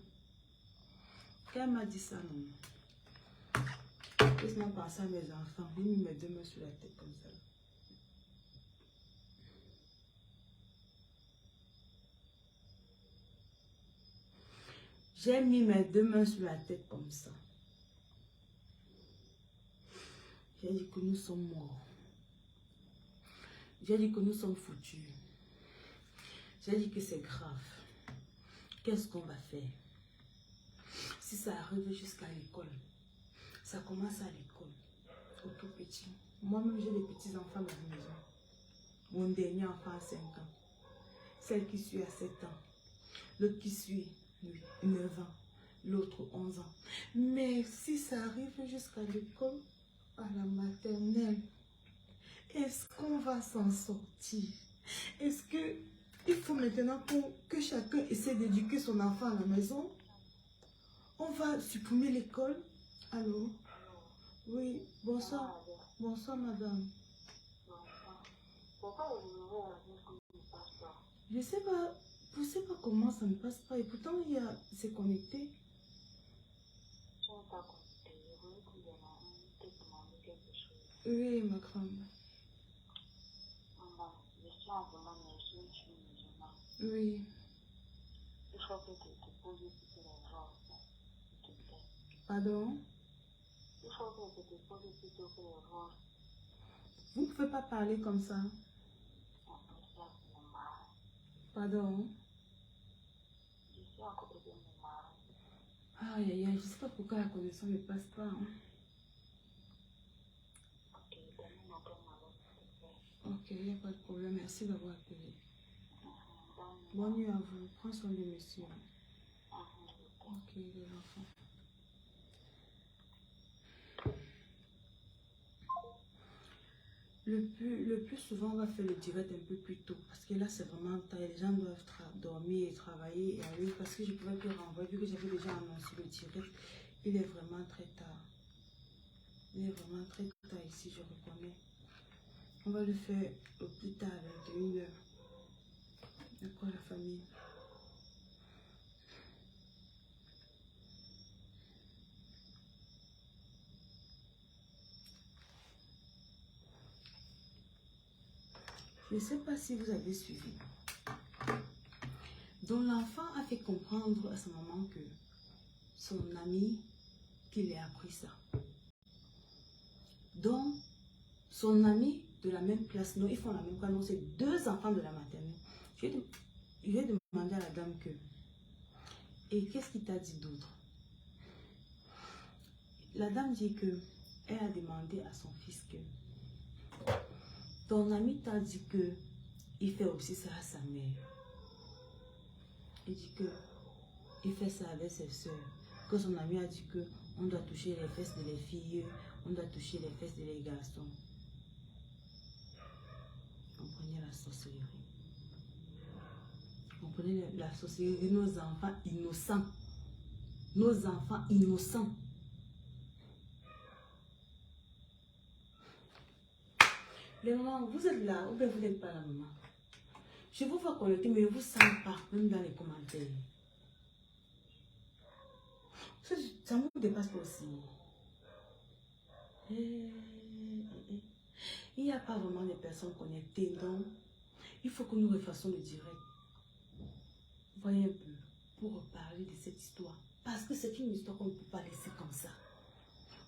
Quand elle m'a dit ça, non. Laisse-moi penser à mes enfants. J'ai mis mes deux mains sur la tête comme ça. J'ai mis mes deux mains sur la tête comme ça. J'ai dit que nous sommes morts. J'ai dit que nous sommes foutus. J'ai dit que c'est grave. Qu'est-ce qu'on va faire? Si ça arrive jusqu'à l'école, ça commence à l'école, au tout petit. Moi-même, j'ai des petits-enfants dans la maison. Mon dernier enfant a 5 ans. Celle qui suit à 7 ans. L'autre qui suit 9 ans. L'autre 11 ans. Mais si ça arrive jusqu'à l'école, à la maternelle, est-ce qu'on va s'en sortir? Est-ce que il faut maintenant que chacun essaie d'éduquer son enfant à la maison? On va supprimer l'école? Allô? Oui, bonsoir. Bonsoir, madame. Je sais pas, je sais pas comment ça ne passe pas. Et pourtant, c'est connecté. Oui, ma grande. Oui. Il faut que tu te poses toutes les jours, s'il te plaît. Pardon? Il faut que tu te poses toutes les jours. Vous ne pouvez pas parler comme ça. Pardon? Je suis à côté de mon mari. Aïe, aïe, aïe, je ne sais pas pourquoi la connexion ne passe pas. Hein. Ok, donne-moi un peu mal, s'il te plaît. Ok, il n'y a pas de problème. Merci d'avoir appelé. Bonne nuit à vous. Prends soin de monsieur. Ok, les enfants. Le plus souvent, on va faire le direct un peu plus tôt. Parce que là, c'est vraiment tard. Les gens doivent dormir et travailler et aller. Parce que je ne pouvais plus renvoyer. Vu que j'avais déjà annoncé le direct, il est vraiment très tard. Il est vraiment très tard ici, je reconnais. On va le faire au plus tard à 21 h. D'accord, la famille. Je ne sais pas si vous avez suivi. Donc l'enfant a fait comprendre à sa maman que son ami qu'il ait appris ça. Donc son ami de la même classe, non, ils font la même classe, non, c'est deux enfants de la maternelle. Je vais demander à la dame que, et qu'est-ce qu'il t'a dit d'autre? La dame dit que elle a demandé à son fils que ton ami t'a dit que il fait aussi ça à sa mère. Il dit que il fait ça avec ses soeurs. Que son ami a dit que on doit toucher les fesses de les filles, on doit toucher les fesses de les garçons. Comprenez la sorcellerie. Comprenez la sorcellerie de nos enfants innocents. Nos enfants innocents. Les mamans, vous êtes là ou bien vous n'êtes pas là, maman? Je vous vois connecter, mais je ne vous sens pas, même dans les commentaires. Ça ne me dépasse pas aussi. Il n'y a pas vraiment de personnes connectées, donc il faut que nous refassions le direct. Voyez un peu, pour reparler de cette histoire. Parce que c'est une histoire qu'on ne peut pas laisser comme ça.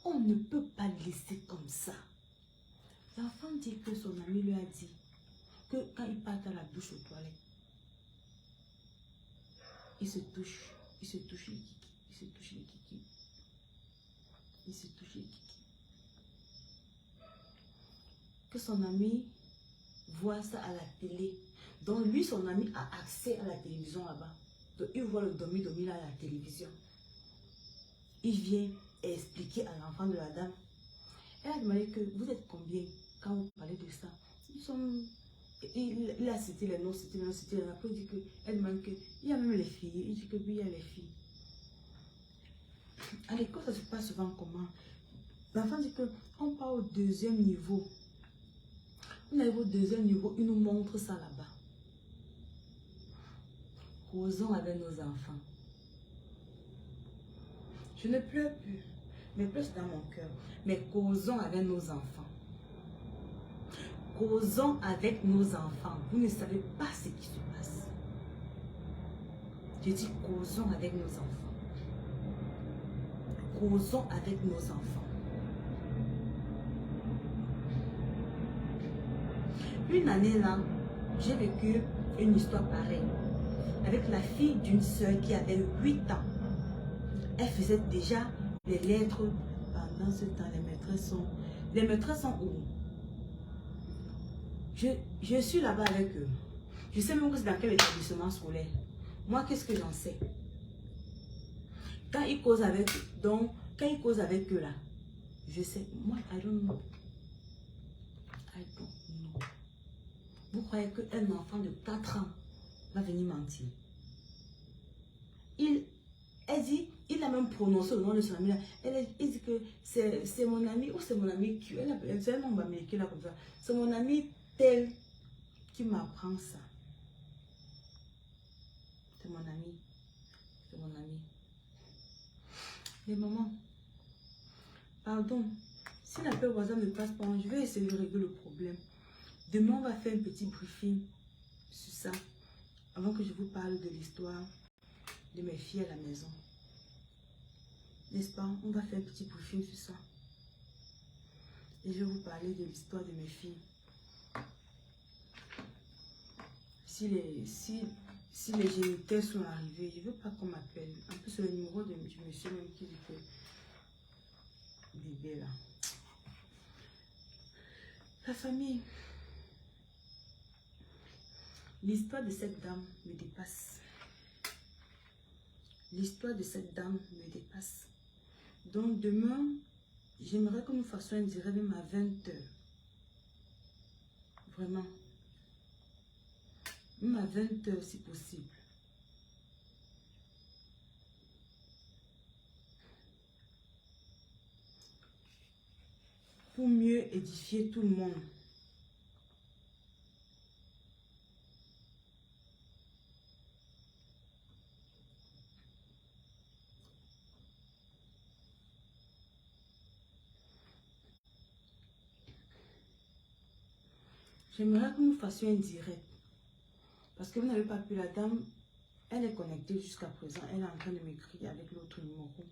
On ne peut pas laisser comme ça. L'enfant dit que son ami lui a dit que quand il part à la douche aux toilettes, il se touche les kikis, il se touche les kikis, il se touche les kikis. Que son ami voit ça à la télé. Donc lui, son ami a accès à la télévision là-bas. Donc il voit le domi-domi là à la télévision. Il vient expliquer à l'enfant de la dame. Elle a demandé que vous êtes combien quand vous parlez de ça. Nous sommes... Il a cité les noms, cité les noms, cité les noms. Après il dit que, elle demande qu'il y a même les filles. Il dit que oui, il y a les filles. À l'école, ça se passe souvent comment? L'enfant dit que on part au deuxième niveau. On arrive au deuxième niveau, il nous montre ça là-bas. Causons avec nos enfants. Je ne pleure plus. Mais pleure dans mon cœur. Mais causons avec nos enfants. Causons avec nos enfants. Vous ne savez pas ce qui se passe. Je dis causons avec nos enfants. Causons avec nos enfants. Une année là, j'ai vécu une histoire pareille. Avec la fille d'une soeur qui avait 8 ans. Elle faisait déjà les lettres. Pendant ce temps, les maîtresses sont où? Je suis là-bas avec eux. Je sais même que c'est dans quel établissement scolaire. Moi, qu'est-ce que j'en sais? Quand ils causent avec eux, donc, quand ils causent avec eux là, je sais. Moi, I don't know. I don't know. Vous croyez qu'un enfant de 4 ans va venir mentir? Elle dit, il a même prononcé le nom de son ami là. Il dit que c'est mon ami ou c'est mon ami qui. C'est un nom américain là comme ça. C'est mon ami tel qui m'apprend ça. C'est mon ami. C'est mon ami. Les mamans, pardon. Si la paix voisin ne passe pas, je vais essayer de régler le problème. Demain, on va faire un petit briefing sur ça. Avant que je vous parle de l'histoire de mes filles à la maison. N'est-ce pas? On va faire un petit briefing sur ça. Et je vais vous parler de l'histoire de mes filles. Si les géniteurs sont arrivés, je ne veux pas qu'on m'appelle. En plus, c'est le numéro du monsieur même qui dit que bébé là. La famille. L'histoire de cette dame me dépasse. L'histoire de cette dame me dépasse. Donc demain, j'aimerais que nous fassions un direct même à 20 h. Vraiment. Même à 20 h si possible. Pour mieux édifier tout le monde. J'aimerais que nous fassions un direct. Parce que vous n'avez pas pu, la dame, elle est connectée jusqu'à présent. Elle est en train de m'écrire avec l'autre numéro.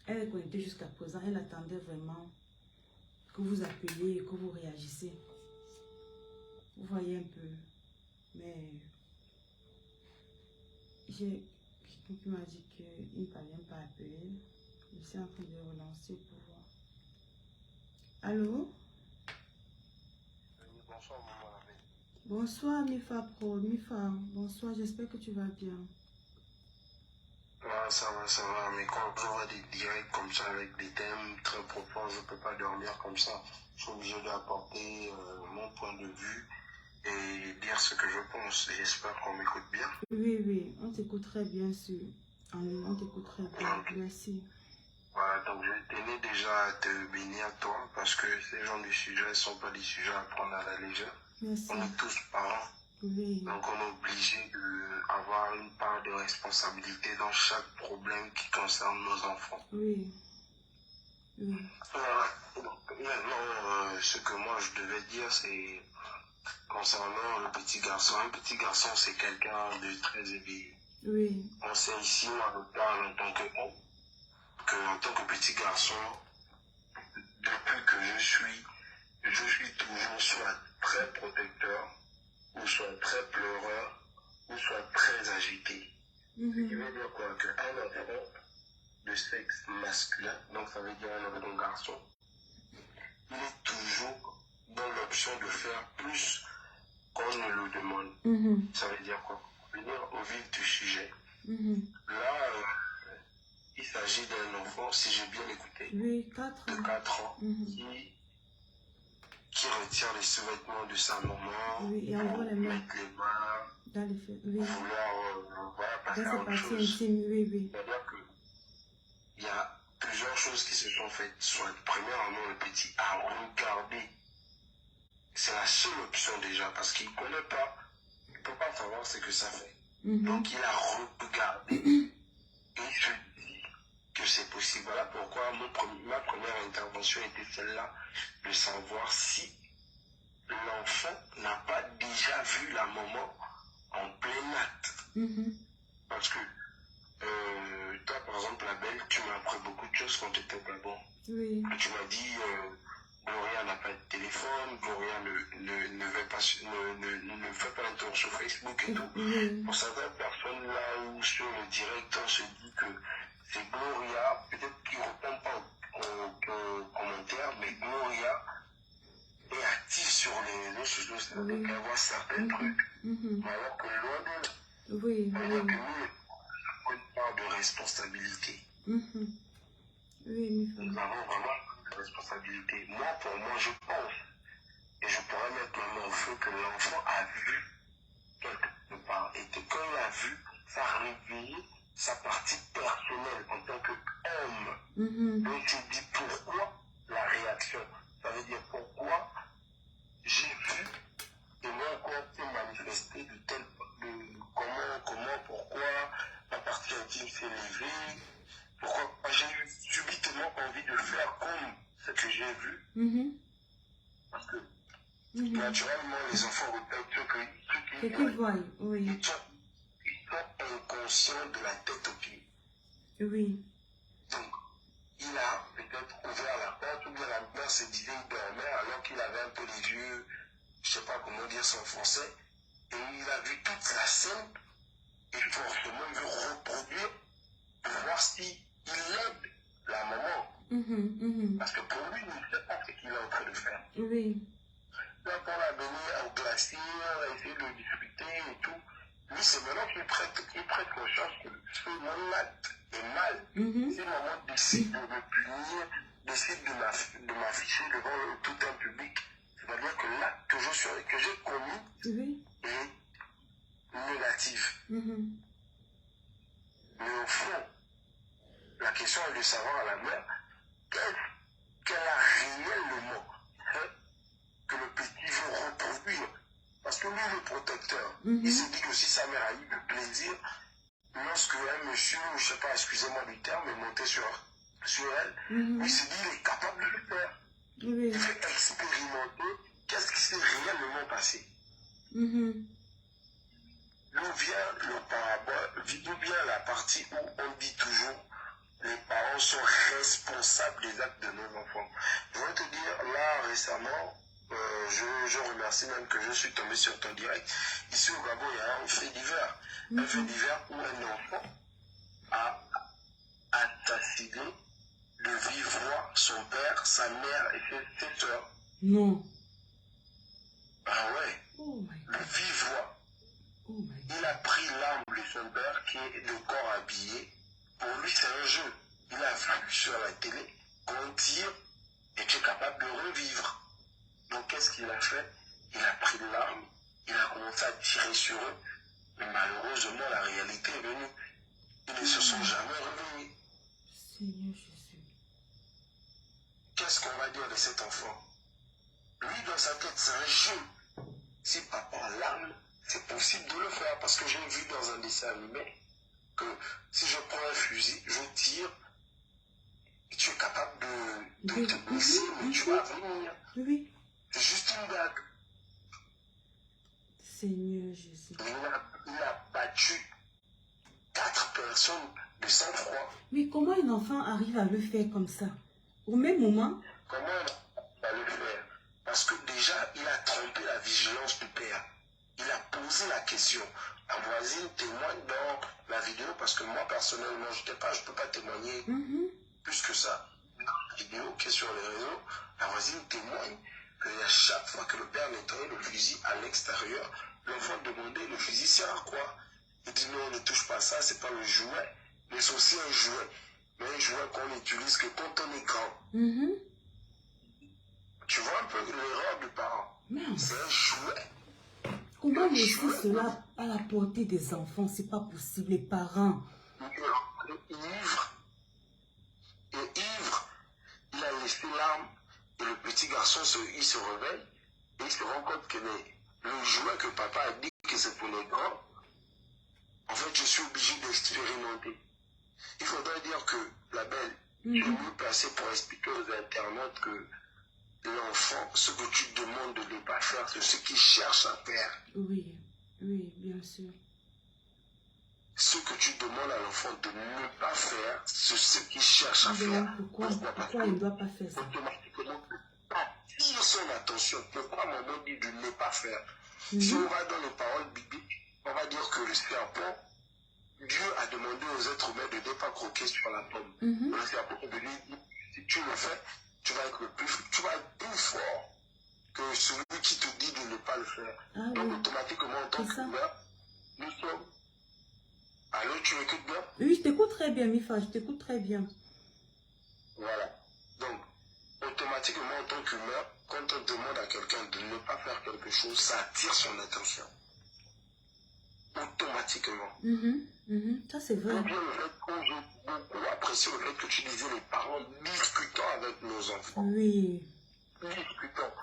Elle est connectée jusqu'à présent. Elle attendait vraiment que vous appeliez et que vous réagissez. Vous voyez un peu. Mais j'ai quelqu'un qui m'a dit qu'il ne parvient pas à appeler. Je suis en train de relancer pour voir. Allô? Bonsoir, maman la belle. Bonsoir, Mifa Pro. Mifa, bonsoir, j'espère que tu vas bien. Ouais, ça va, mais quand je vois des directs comme ça avec des thèmes très profonds, je ne peux pas dormir comme ça. Je suis obligé d'apporter mon point de vue et dire ce que je pense. Et j'espère qu'on m'écoute bien. Oui, oui, on t'écoute très bien sûr. On t'écoute très bien, merci. Voilà, donc je tenais déjà à te bénir toi parce que ces genres de sujets ne sont pas des sujets à prendre à la légère. Merci. On est tous parents. Oui. Donc on est obligé d'avoir une part de responsabilité dans chaque problème qui concerne nos enfants. Oui. Oui. Maintenant, ce que moi je devais dire, c'est concernant le petit garçon. Un petit garçon, c'est quelqu'un de très éveillé. Oui. On sait ici, moi je parle en tant qu'homme, en tant que petit garçon, depuis que je suis toujours soit très protecteur, ou soit très pleureur, ou soit très agité. Ce qui veut dire quoi? Qu'un enfant de sexe masculin, donc ça veut dire un enfant garçon, il est toujours dans l'option de faire plus qu'on ne le demande. Ça veut dire quoi? Venir au vif du sujet. Là, il s'agit d'un enfant, si j'ai bien écouté, oui, 4 ans. de 4 ans, qui retire les sous-vêtements de sa maman, oui, et pour les mettre les mains, dans les faits, oui. vouloir voilà, passer à Dans autre cette chose. partie intime, oui, oui. C'est-à-dire qu'il y a plusieurs choses qui se sont faites. Soit, premièrement, le petit a regardé. C'est la seule option déjà, parce qu'il ne connaît pas, il ne peut pas savoir ce que ça fait. Donc il a regardé et il se dit que c'est possible. Voilà pourquoi ma première intervention était celle-là, de savoir si l'enfant n'a pas déjà vu la maman en plein acte. Parce que toi, par exemple, la belle, tu m'as appris beaucoup de choses quand tu étais au Gabon. Oui. Tu m'as dit, Gloria n'a pas de téléphone, Gloria ne fait pas un tour sur Facebook et tout. Pour certaines personnes, là où sur le direct, on se dit que c'est Gloria, peut-être qu'il ne répond pas aux commentaires, mais Gloria est active sur les réseaux sociaux, c'est-à-dire qu'elle voit certains trucs, mais alors que loin d'elle, c'est-à-dire que nous, une part de responsabilité. Oui, nous avons vraiment une responsabilité. Moi, pour moi, je pense, et je pourrais mettre ma main au feu, que l'enfant a vu quelque part, et que quand il a vu, ça a réveillé sa partie personnelle en tant qu'homme. Donc tu dis pourquoi la réaction. Ça veut dire pourquoi j'ai vu et mon corps s'est manifesté pourquoi la partie intime s'est levée, pourquoi j'ai eu subitement envie de faire comme ce que j'ai vu. Parce que naturellement, les enfants répètent ce qu'ils voient. Oui. Ils sont inconscients de la tête aux pieds. Oui. Donc, il a peut-être ouvert la porte, ou bien la mère se disait qu'il dormait alors qu'il avait un peu les yeux, je ne sais pas comment dire ça en français, et il a vu toute la scène, et forcément il veut reproduire pour voir si il aide la maman. Parce que pour lui, il ne sait pas ce qu'il est en train de faire. Oui. Là, pour la venir au glacier, on a essayé de discuter et tout. Lui, c'est maintenant qu'il prête conscience que ce mon acte est mal. Si maman décide de me punir, décide de m'afficher devant tout un public, c'est-à-dire que l'acte que j'ai commis est négatif. Mais au fond, la question est de savoir à la mère qu'elle a réellement fait que le petit veut reproduire. Parce que lui, le protecteur, il se dit que si sa mère a eu du plaisir, lorsque un monsieur, je ne sais pas, excusez-moi du terme, est monté sur elle, il se dit qu'il est capable de le faire. Il fait expérimenter qu'est-ce qui s'est réellement passé? Mhm. D'où vient le parabole, d'où vient la partie où on dit toujours les parents sont responsables des actes de nos enfants. Je vais te dire, là récemment, je remercie même que je suis tombé sur ton direct. Ici au Gabon, il y a un fait divers. Un fait divers où un enfant a assassiné de vive voix son père, sa mère et ses soeurs. Non. Ah ouais, Oh my de God. vive voix. Oh my God. Il a pris l'arme de son père qui est de corps habillé. Pour lui, c'est un jeu. Il a vu sur la télé qu'on tire et tu es capable de revivre. Donc, qu'est-ce qu'il a fait? Il a pris l'arme, il a commencé à tirer sur eux. Mais malheureusement, la réalité est venue. Ils ne se sont jamais réveillés. Seigneur Jésus. Qu'est-ce qu'on va dire de cet enfant? Lui, dans sa tête, c'est un jeu. Si papa a l'arme, c'est possible de le faire. Parce que j'ai vu dans un dessin animé que si je prends un fusil, je tire, et tu es capable de te blesser, mais tu vas venir. Oui. C'est juste une blague. Seigneur Jésus. Il a battu 4 personnes de sang-froid. Mais comment un enfant arrive à le faire comme ça? Au même moment? Comment on va le faire? Parce que déjà, il a trompé la vigilance du père. Il a posé la question. La voisine témoigne dans la vidéo parce que moi, personnellement, je ne peux pas témoigner plus que ça. Dans la vidéo qui est sur les réseaux, la voisine témoigne qu'à chaque fois que le père nettoyait le fusil à l'extérieur, l'enfant demandait le fusil sert à quoi? Il dit non, ne touche pas ça, c'est pas le jouet. Mais c'est aussi un jouet. Mais un jouet qu'on n'utilise que quand on est grand. Tu vois un peu l'erreur du parent. C'est un jouet. Comment laisser cela à la portée des enfants? C'est pas possible, les parents. Ivre. Et ivre, il a laissé l'arme. Et le petit garçon, il se réveille. Et il se rend compte que le jouet que papa a dit que c'est pour les grands, en fait, je suis obligé d'expérimenter. Il faudrait dire que la belle est mieux placée pour expliquer aux internautes que l'enfant, ce que tu demandes de ne pas faire, c'est ce qu'il cherche à faire. Oui, oui, bien sûr. Ce que tu demandes à l'enfant de ne pas faire, c'est ce qu'il cherche à faire. Pourquoi il ne doit pas faire ça? Automatiquement, attire son attention. Pourquoi maman dit de ne pas faire? Si on va dans les paroles bibliques, on va dire que le serpent, Dieu a demandé aux êtres humains de ne pas croquer sur la pomme. Le serpent de lui dit, si tu le fais, tu vas être plus fort que celui qui te dit de ne pas le faire. Donc automatiquement, en tant qu'humain, nous sommes... Allô, tu m'écoutes bien? Oui, je t'écoute très bien, Mifa, je t'écoute très bien. Voilà. Donc, automatiquement, en tant qu'humain, quand on demande à quelqu'un de ne pas faire quelque chose, ça attire son attention. Automatiquement. Ça, c'est vrai. Ou bien le fait qu'on j'ai beaucoup apprécié le fait que tu disais les parents discutant avec nos enfants. Oui. Discutant.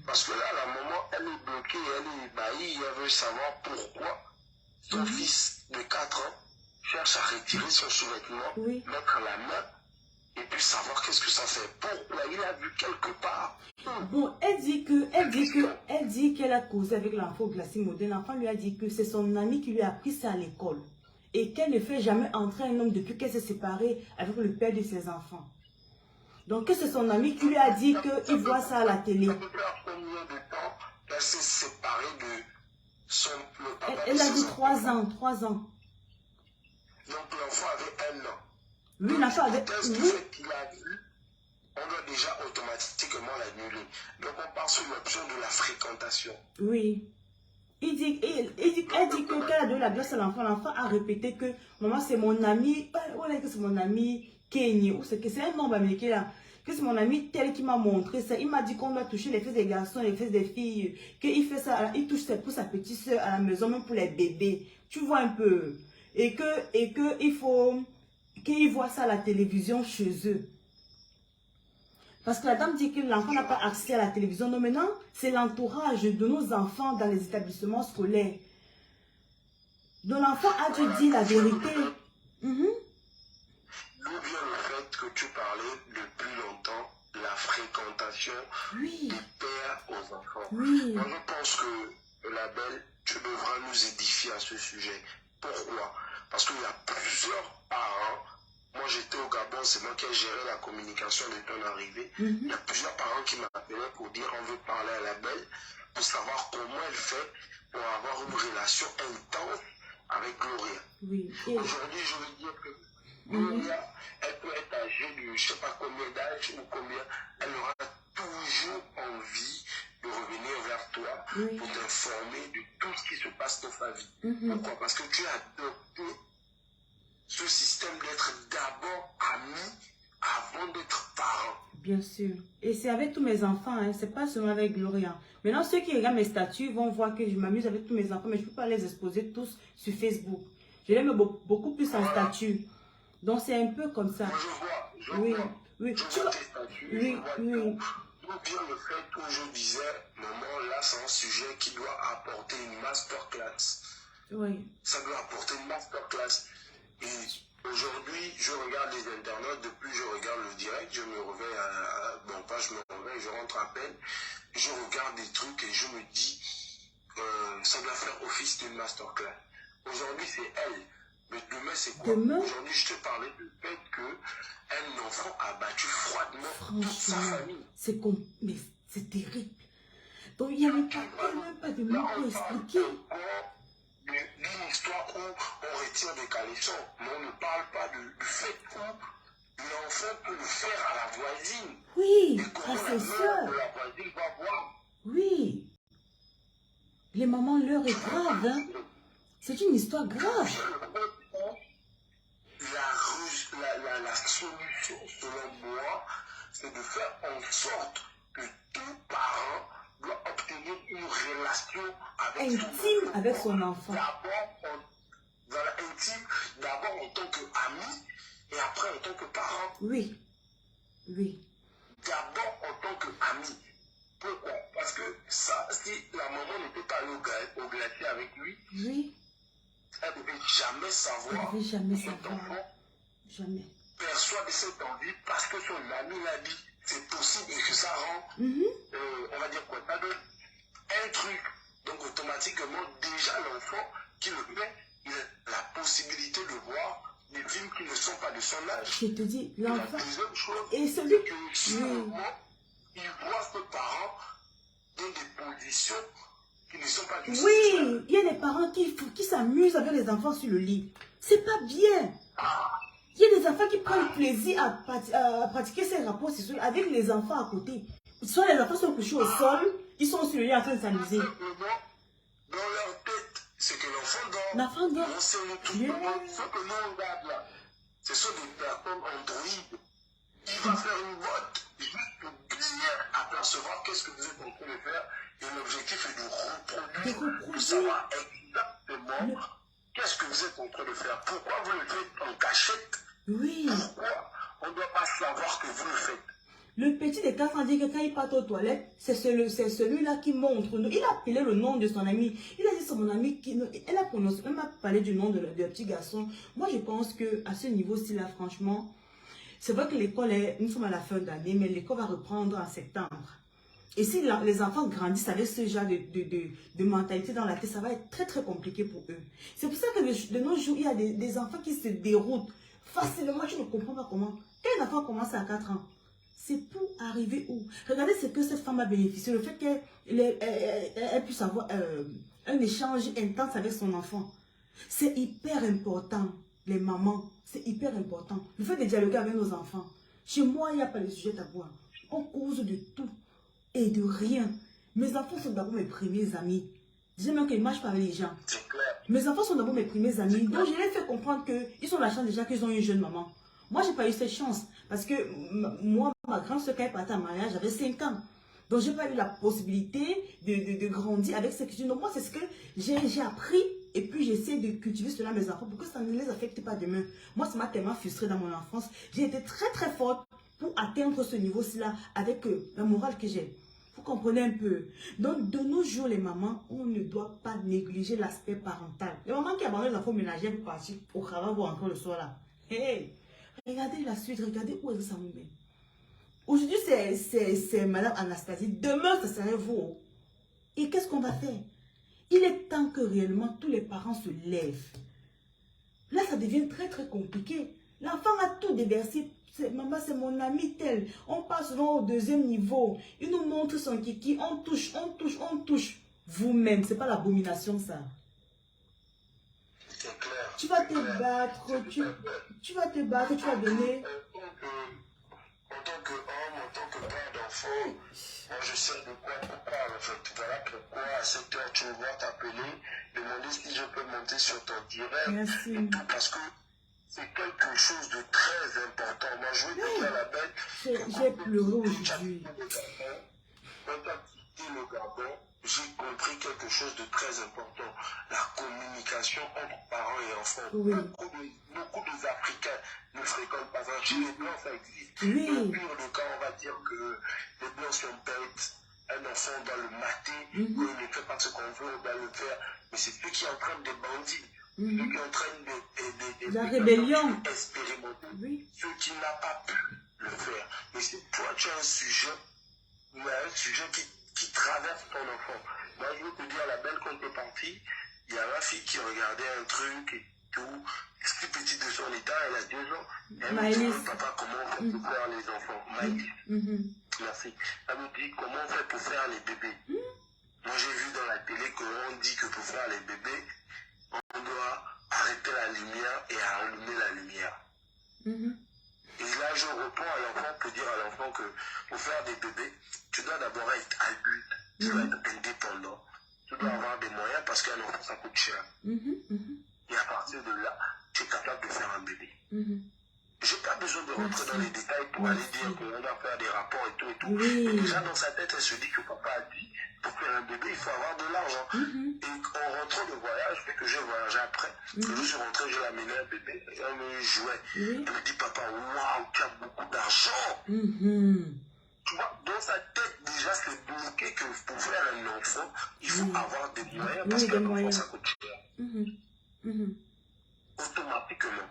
Parce que là, la maman, elle est bloquée, elle est ébahie, elle veut savoir pourquoi son fils de 4 ans cherche à retirer son sous-vêtement, mettre la main et puis savoir qu'est-ce que ça fait. Pourquoi il a vu quelque part. Bon, elle dit qu'elle a causé avec l'enfant glacé modèle. L'enfant lui a dit que c'est son ami qui lui a appris ça à l'école. Et qu'elle ne fait jamais entrer un homme depuis qu'elle s'est séparée avec le père de ses enfants. Donc, c'est son ami qui lui a dit qu'il voit ça à la télé. Ça peut faire combien de temps qu'elle s'est séparée de le papa Elle a dit 3 enfants. ans, 3 ans. Donc l'enfant avait 1 an. Oui, l'enfant avait... Le fait qu'il a vu, on doit déjà automatiquement l'annuler. Donc on part sur l'option de la fréquentation. Oui. Elle dit que qu'elle a donné la glace à l'enfant. L'enfant a répété que maman, c'est mon ami. C'est mon ami Kenny. Ou c'est un nom américain là. Que c'est mon ami tel qui m'a montré ça. Il m'a dit qu'on doit toucher les fesses des garçons, les fesses des filles. Qu'il fait ça, il touche ça pour sa petite soeur à la maison, même pour les bébés. Tu vois un peu. Et que il faut qu'ils voient ça à la télévision chez eux. Parce que la dame dit que l'enfant n'a pas accès à la télévision. Donc maintenant, c'est l'entourage de nos enfants dans les établissements scolaires. Donc l'enfant a dû dire la vérité. D'où vient le fait que tu parlais depuis longtemps, la la fréquentation Oui. des pères aux enfants. Oui. Moi, je pense que, la belle, tu devras nous édifier à ce sujet. Pourquoi? Parce qu'il y a plusieurs parents. Moi, j'étais au Gabon, c'est moi qui ai géré la communication de ton arrivée. Il y a plusieurs parents qui m'appelaient pour dire on veut parler à la belle, pour savoir comment elle fait pour avoir une relation intense avec Gloria. Oui. Et... Aujourd'hui, je veux dire que Gloria, elle peut être âgée de je ne sais pas combien d'âge ou combien, elle aura toujours envie de revenir vers toi Oui. pour t'informer de tout ce qui se passe dans sa vie. Pourquoi? Parce que tu as adopté ce système d'être d'abord ami avant d'être parent. Bien sûr. Et c'est avec tous mes enfants, hein. C'est pas seulement avec Gloria. Maintenant, ceux qui regardent mes statuts vont voir que je m'amuse avec tous mes enfants, mais je ne peux pas les exposer tous sur Facebook. Je les mets beaucoup plus en statut. Donc, c'est un peu comme ça. Moi, je vois, Oui, je vois. oui. Je vois tes statuts, Oui, je vois oui. tout. D'où vient le fait où je disais, maman, là, c'est un sujet qui doit apporter une masterclass. Oui. Ça doit apporter une masterclass. Et aujourd'hui, je regarde les internautes, depuis je regarde le direct, je me réveille bon, pas je me réveille, je rentre à peine, je regarde des trucs et je me dis, ça doit faire office d'une masterclass. Aujourd'hui, c'est elle. Mais demain, c'est quoi? Demain? Aujourd'hui, je te parlais du fait qu'un enfant a battu froidement toute sa famille. Mais c'est terrible. Donc, il n'y avait même pas de mots pour expliquer. D'une histoire où on retire des caleçons, mais on ne parle pas du fait où l'enfant peut le faire à la voisine. Oui, et comment à la ses mère soeurs. de la voisine va voir. Oui. Les mamans, l'heure est grave, hein. C'est une histoire grave. La solution, selon moi, c'est de faire en sorte que tout parent doit obtenir une relation intime avec son enfant. D'abord, intime, d'abord en tant qu'ami et après en tant que parent. Oui, oui. D'abord en tant qu'ami. Pourquoi? Parce que ça, si la maman n'était pas allée au glacier avec lui, oui. Elle ne devait jamais savoir. Elle ne devait jamais cet savoir. enfant Jamais. perçoit de cette envie parce que son ami l'a dit. C'est possible et que ça rend, on va dire quoi, ça donne un truc. Donc automatiquement, déjà l'enfant qui le fait, il a la possibilité de voir des films qui ne sont pas de son âge. Je te dis, l'enfant. La deuxième chose, et celui c'est que sûrement, il voit ses parents dans des positions qui ne sont pas du oui, sexuel. il y a des parents qui s'amusent avec les enfants sur le lit. C'est pas bien. Il y a des enfants qui prennent plaisir à pratiquer ces rapports sexuels avec les enfants à côté. Soit les enfants sont couchés au sol, ils sont sur le lit en train de s'amuser. Dans leur tête, c'est que l'enfant dort. L'enfant dort. On sait tout le monde. Ce que nous on regarde là, ce sont des personnes androïdes. Il va faire une botte juste pour bien apercevoir qu'est-ce que vous êtes en train de faire. Et l'objectif est de reproduire, pour savoir exactement qu'est-ce que vous êtes en train de faire. Pourquoi vous le faites en cachette? Oui. Pourquoi on ne doit pas savoir que vous le faites? Le petit de 4 ans dit que quand il part aux toilettes, c'est celui-là qui montre. Il a appelé le nom de son ami. Il a dit c'est mon ami qui... Elle a prononcé, elle m'a parlé du nom de petit garçon. Moi, je pense qu'à ce niveau-ci, là, franchement, c'est vrai que l'école est... Nous sommes à la fin d'année, mais l'école va reprendre en septembre. Et si les enfants grandissent avec ce genre de mentalité dans la tête, ça va être très très compliqué pour eux. C'est pour ça que de nos jours, il y a des enfants qui se déroutent facilement. Je ne comprends pas comment. Quand un enfant commence à 4 ans, c'est pour arriver où? Regardez ce que cette femme a bénéficié. Le fait qu'elle puisse avoir un échange intense avec son enfant. C'est hyper important, les mamans. C'est hyper important. Le fait de dialoguer avec nos enfants. Chez moi, il n'y a pas de sujet tabou. On cause de tout et de rien. Mes enfants sont d'abord mes premiers amis. Déjà même qu'ils ne marchent pas avec les gens. Mes enfants sont d'abord mes premiers amis. Donc, je les fais comprendre qu'ils ont la chance déjà qu'ils ont une jeune maman. Moi, je n'ai pas eu cette chance. Parce que moi, ma grande soeur, quand elle partait en mariage, j'avais 5 ans. Donc, je n'ai pas eu la possibilité de grandir avec cette culture. Donc, moi, c'est ce que j'ai appris. Et puis, j'essaie de cultiver cela à mes enfants pour que ça ne les affecte pas demain. Moi, ça m'a tellement frustrée dans mon enfance. J'ai été très, très forte pour atteindre ce niveau-ci-là avec la morale que j'ai. Vous comprenez un peu. Donc, de nos jours, les mamans, on ne doit pas négliger l'aspect parental. Les mamans qui abandonnent les enfants ménagères pour partir au travail ou encore le soir là. Hey! Regardez la suite, regardez où est-ce que ça nous met. Aujourd'hui, c'est Madame Anastasie. Demain, ce serait vous. Et qu'est-ce qu'on va faire? Il est temps que réellement tous les parents se lèvent. Là, ça devient très, très compliqué. L'enfant a tout déversé. Maman, c'est mon ami tel. On passe souvent au deuxième niveau. Il nous montre son kiki. On touche, on touche, on touche. Vous-même, c'est pas l'abomination, ça. C'est clair. Tu vas te battre, tu vas te battre, tu vas donner. En tant qu'homme, en tant que père d'enfant, moi je sais de quoi tu parles en fait. Voilà pourquoi à cette heure tu me vois t'appeler, demander si je peux monter sur ton direct. Merci. Et tout parce que c'est quelque chose de très important. Moi je veux te dire la bête. J'ai pleuré aujourd'hui. Quand tu as quitté le Gabon, j'ai compris quelque chose de très important. La communication entre parents et enfants. Oui. Beaucoup des Africains ne fréquentent pas ça. Chez les Blancs, ça existe. Oui. Au pire des cas, on va dire que les Blancs sont bêtes. Un enfant doit le mater. Quand il ne fait pas ce qu'on veut, on doit le faire. Mais c'est ceux qui entraînent des bandits. Ceux qui entraînent La rébellion. Expérimenter. Oui. Ceux qui n'ont pas pu le faire. Mais si toi, tu as un sujet, il y a un sujet qui traverse ton enfant. Moi, je veux te dire, la belle, quand tu es partie, il y a ma fille qui regardait un truc et tout. C'est petite de son état, elle a 2 ans. Elle me dit, papa, comment on fait pour faire les enfants? Maïs. Merci. Elle me dit, comment on fait pour faire les bébés? Moi, j'ai vu dans la télé qu'on dit que pour faire les bébés, on doit arrêter la lumière et allumer la lumière. Et là, je reprends à l'enfant pour dire à l'enfant que pour faire des bébés, tu dois d'abord être adulte, tu dois être indépendant, tu dois avoir des moyens parce qu'un enfant, ça coûte cher. Et à partir de là, tu es capable de faire un bébé. Je n'ai pas besoin de rentrer dans les détails pour aller dire qu'on doit faire des rapports et tout et tout. Oui. Mais déjà, dans sa tête, elle se dit que papa a dit, pour faire un bébé, il faut avoir de l'argent. Et en rentrant de voyage, vu que j'ai voyagé après, que je suis rentré, j'ai amené un bébé, elle me jouait. Elle me dit, papa, waouh, tu as beaucoup d'argent. Tu vois, dans sa tête, déjà, c'est bloqué que pour faire un enfant, il faut avoir des moyens, parce qu'un enfant, ça coûte cher. Automatiquement.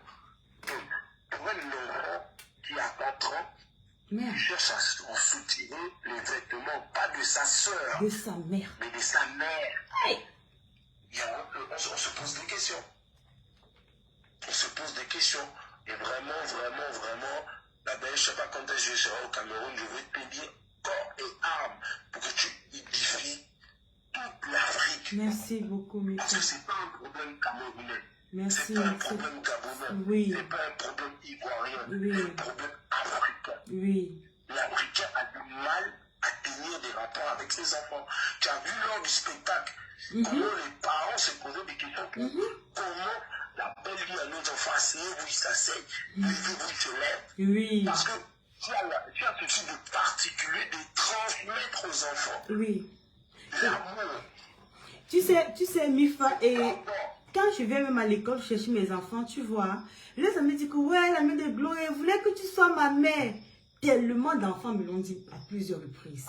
Donc, pour un enfant qui a 4 ans, il cherche à soutirer les vêtements, pas de sa soeur, de sa mère, mais de sa mère. Hey. On se pose des questions. On se pose des questions. Et vraiment, la belle, je ne sais pas quand je serai au Cameroun, je vais te dire corps et âme pour que tu édifies toute l'Afrique. Merci beaucoup, Mika. Parce que ce n'est pas un problème camerounais. Merci. C'est pas un problème gabonais. Oui. C'est pas un problème ivoirien. Oui. C'est un problème africain. Oui. L'Africain a du mal à tenir des rapports avec ses enfants. Tu as vu lors du spectacle comment les parents se posaient des questions pour comment la belle dit à nos enfants, asseyez-vous, ils s'asseyent, levez-vous, ils se lèvent. Oui. Parce que tu as ceci de particulier de transmettre aux enfants oui. l'amour. Tu sais, Mifa, et quand je vais même à l'école chercher mes enfants, tu vois, les amis disent que ouais, la mère de Gloria voulait que tu sois ma mère. Tellement d'enfants me l'ont dit à plusieurs reprises.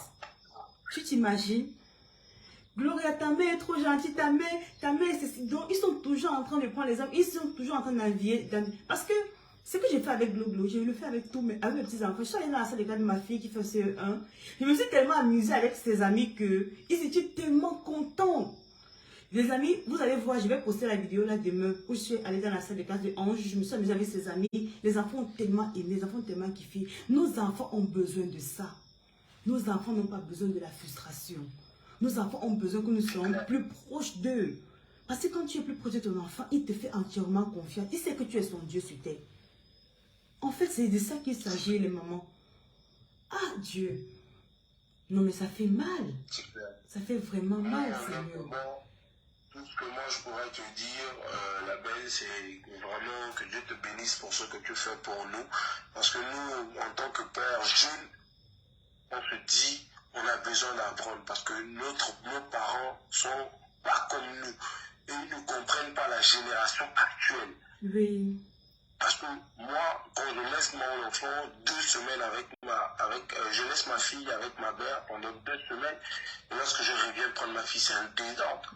Tu t'imagines? Gloria, ta mère est trop gentille, ta mère, c'est... Donc, ils sont toujours en train de prendre les hommes, ils sont toujours en train d'envier. Parce que ce que j'ai fait avec Glo, je le fais avec mes petits-enfants. Je suis allée dans la salle de classe de ma fille qui fait CE1. Je me suis tellement amusée avec ses amis qu'ils étaient tellement contents. Les amis, vous allez voir, je vais poster la vidéo là demain où je suis allée dans la salle de classe de Ange. Je me suis amusée avec ses amis. Les enfants ont tellement aimé, les enfants ont tellement kiffé. Nos enfants ont besoin de ça. Nos enfants n'ont pas besoin de la frustration. Nos enfants ont besoin que nous soyons plus proches d'eux. Parce que quand tu es plus proche de ton enfant, il te fait entièrement confiance. Il sait que tu es son Dieu sur terre. En fait, c'est de ça qu'il s'agit, les mamans. Ah, Dieu. Non, mais ça fait mal. Ça fait vraiment mal, Seigneur. Tout ce que moi je pourrais te dire, la belle, c'est vraiment que Dieu te bénisse pour ce que tu fais pour nous. Parce que nous, en tant que père jeune, on se dit, on a besoin d'apprendre. Parce que nos parents sont pas comme nous. Et ils ne comprennent pas la génération actuelle. Oui. Parce que moi, quand je laisse mon enfant 2 semaines je laisse ma fille avec ma mère pendant 2 semaines, et lorsque je reviens prendre ma fille, c'est un désordre.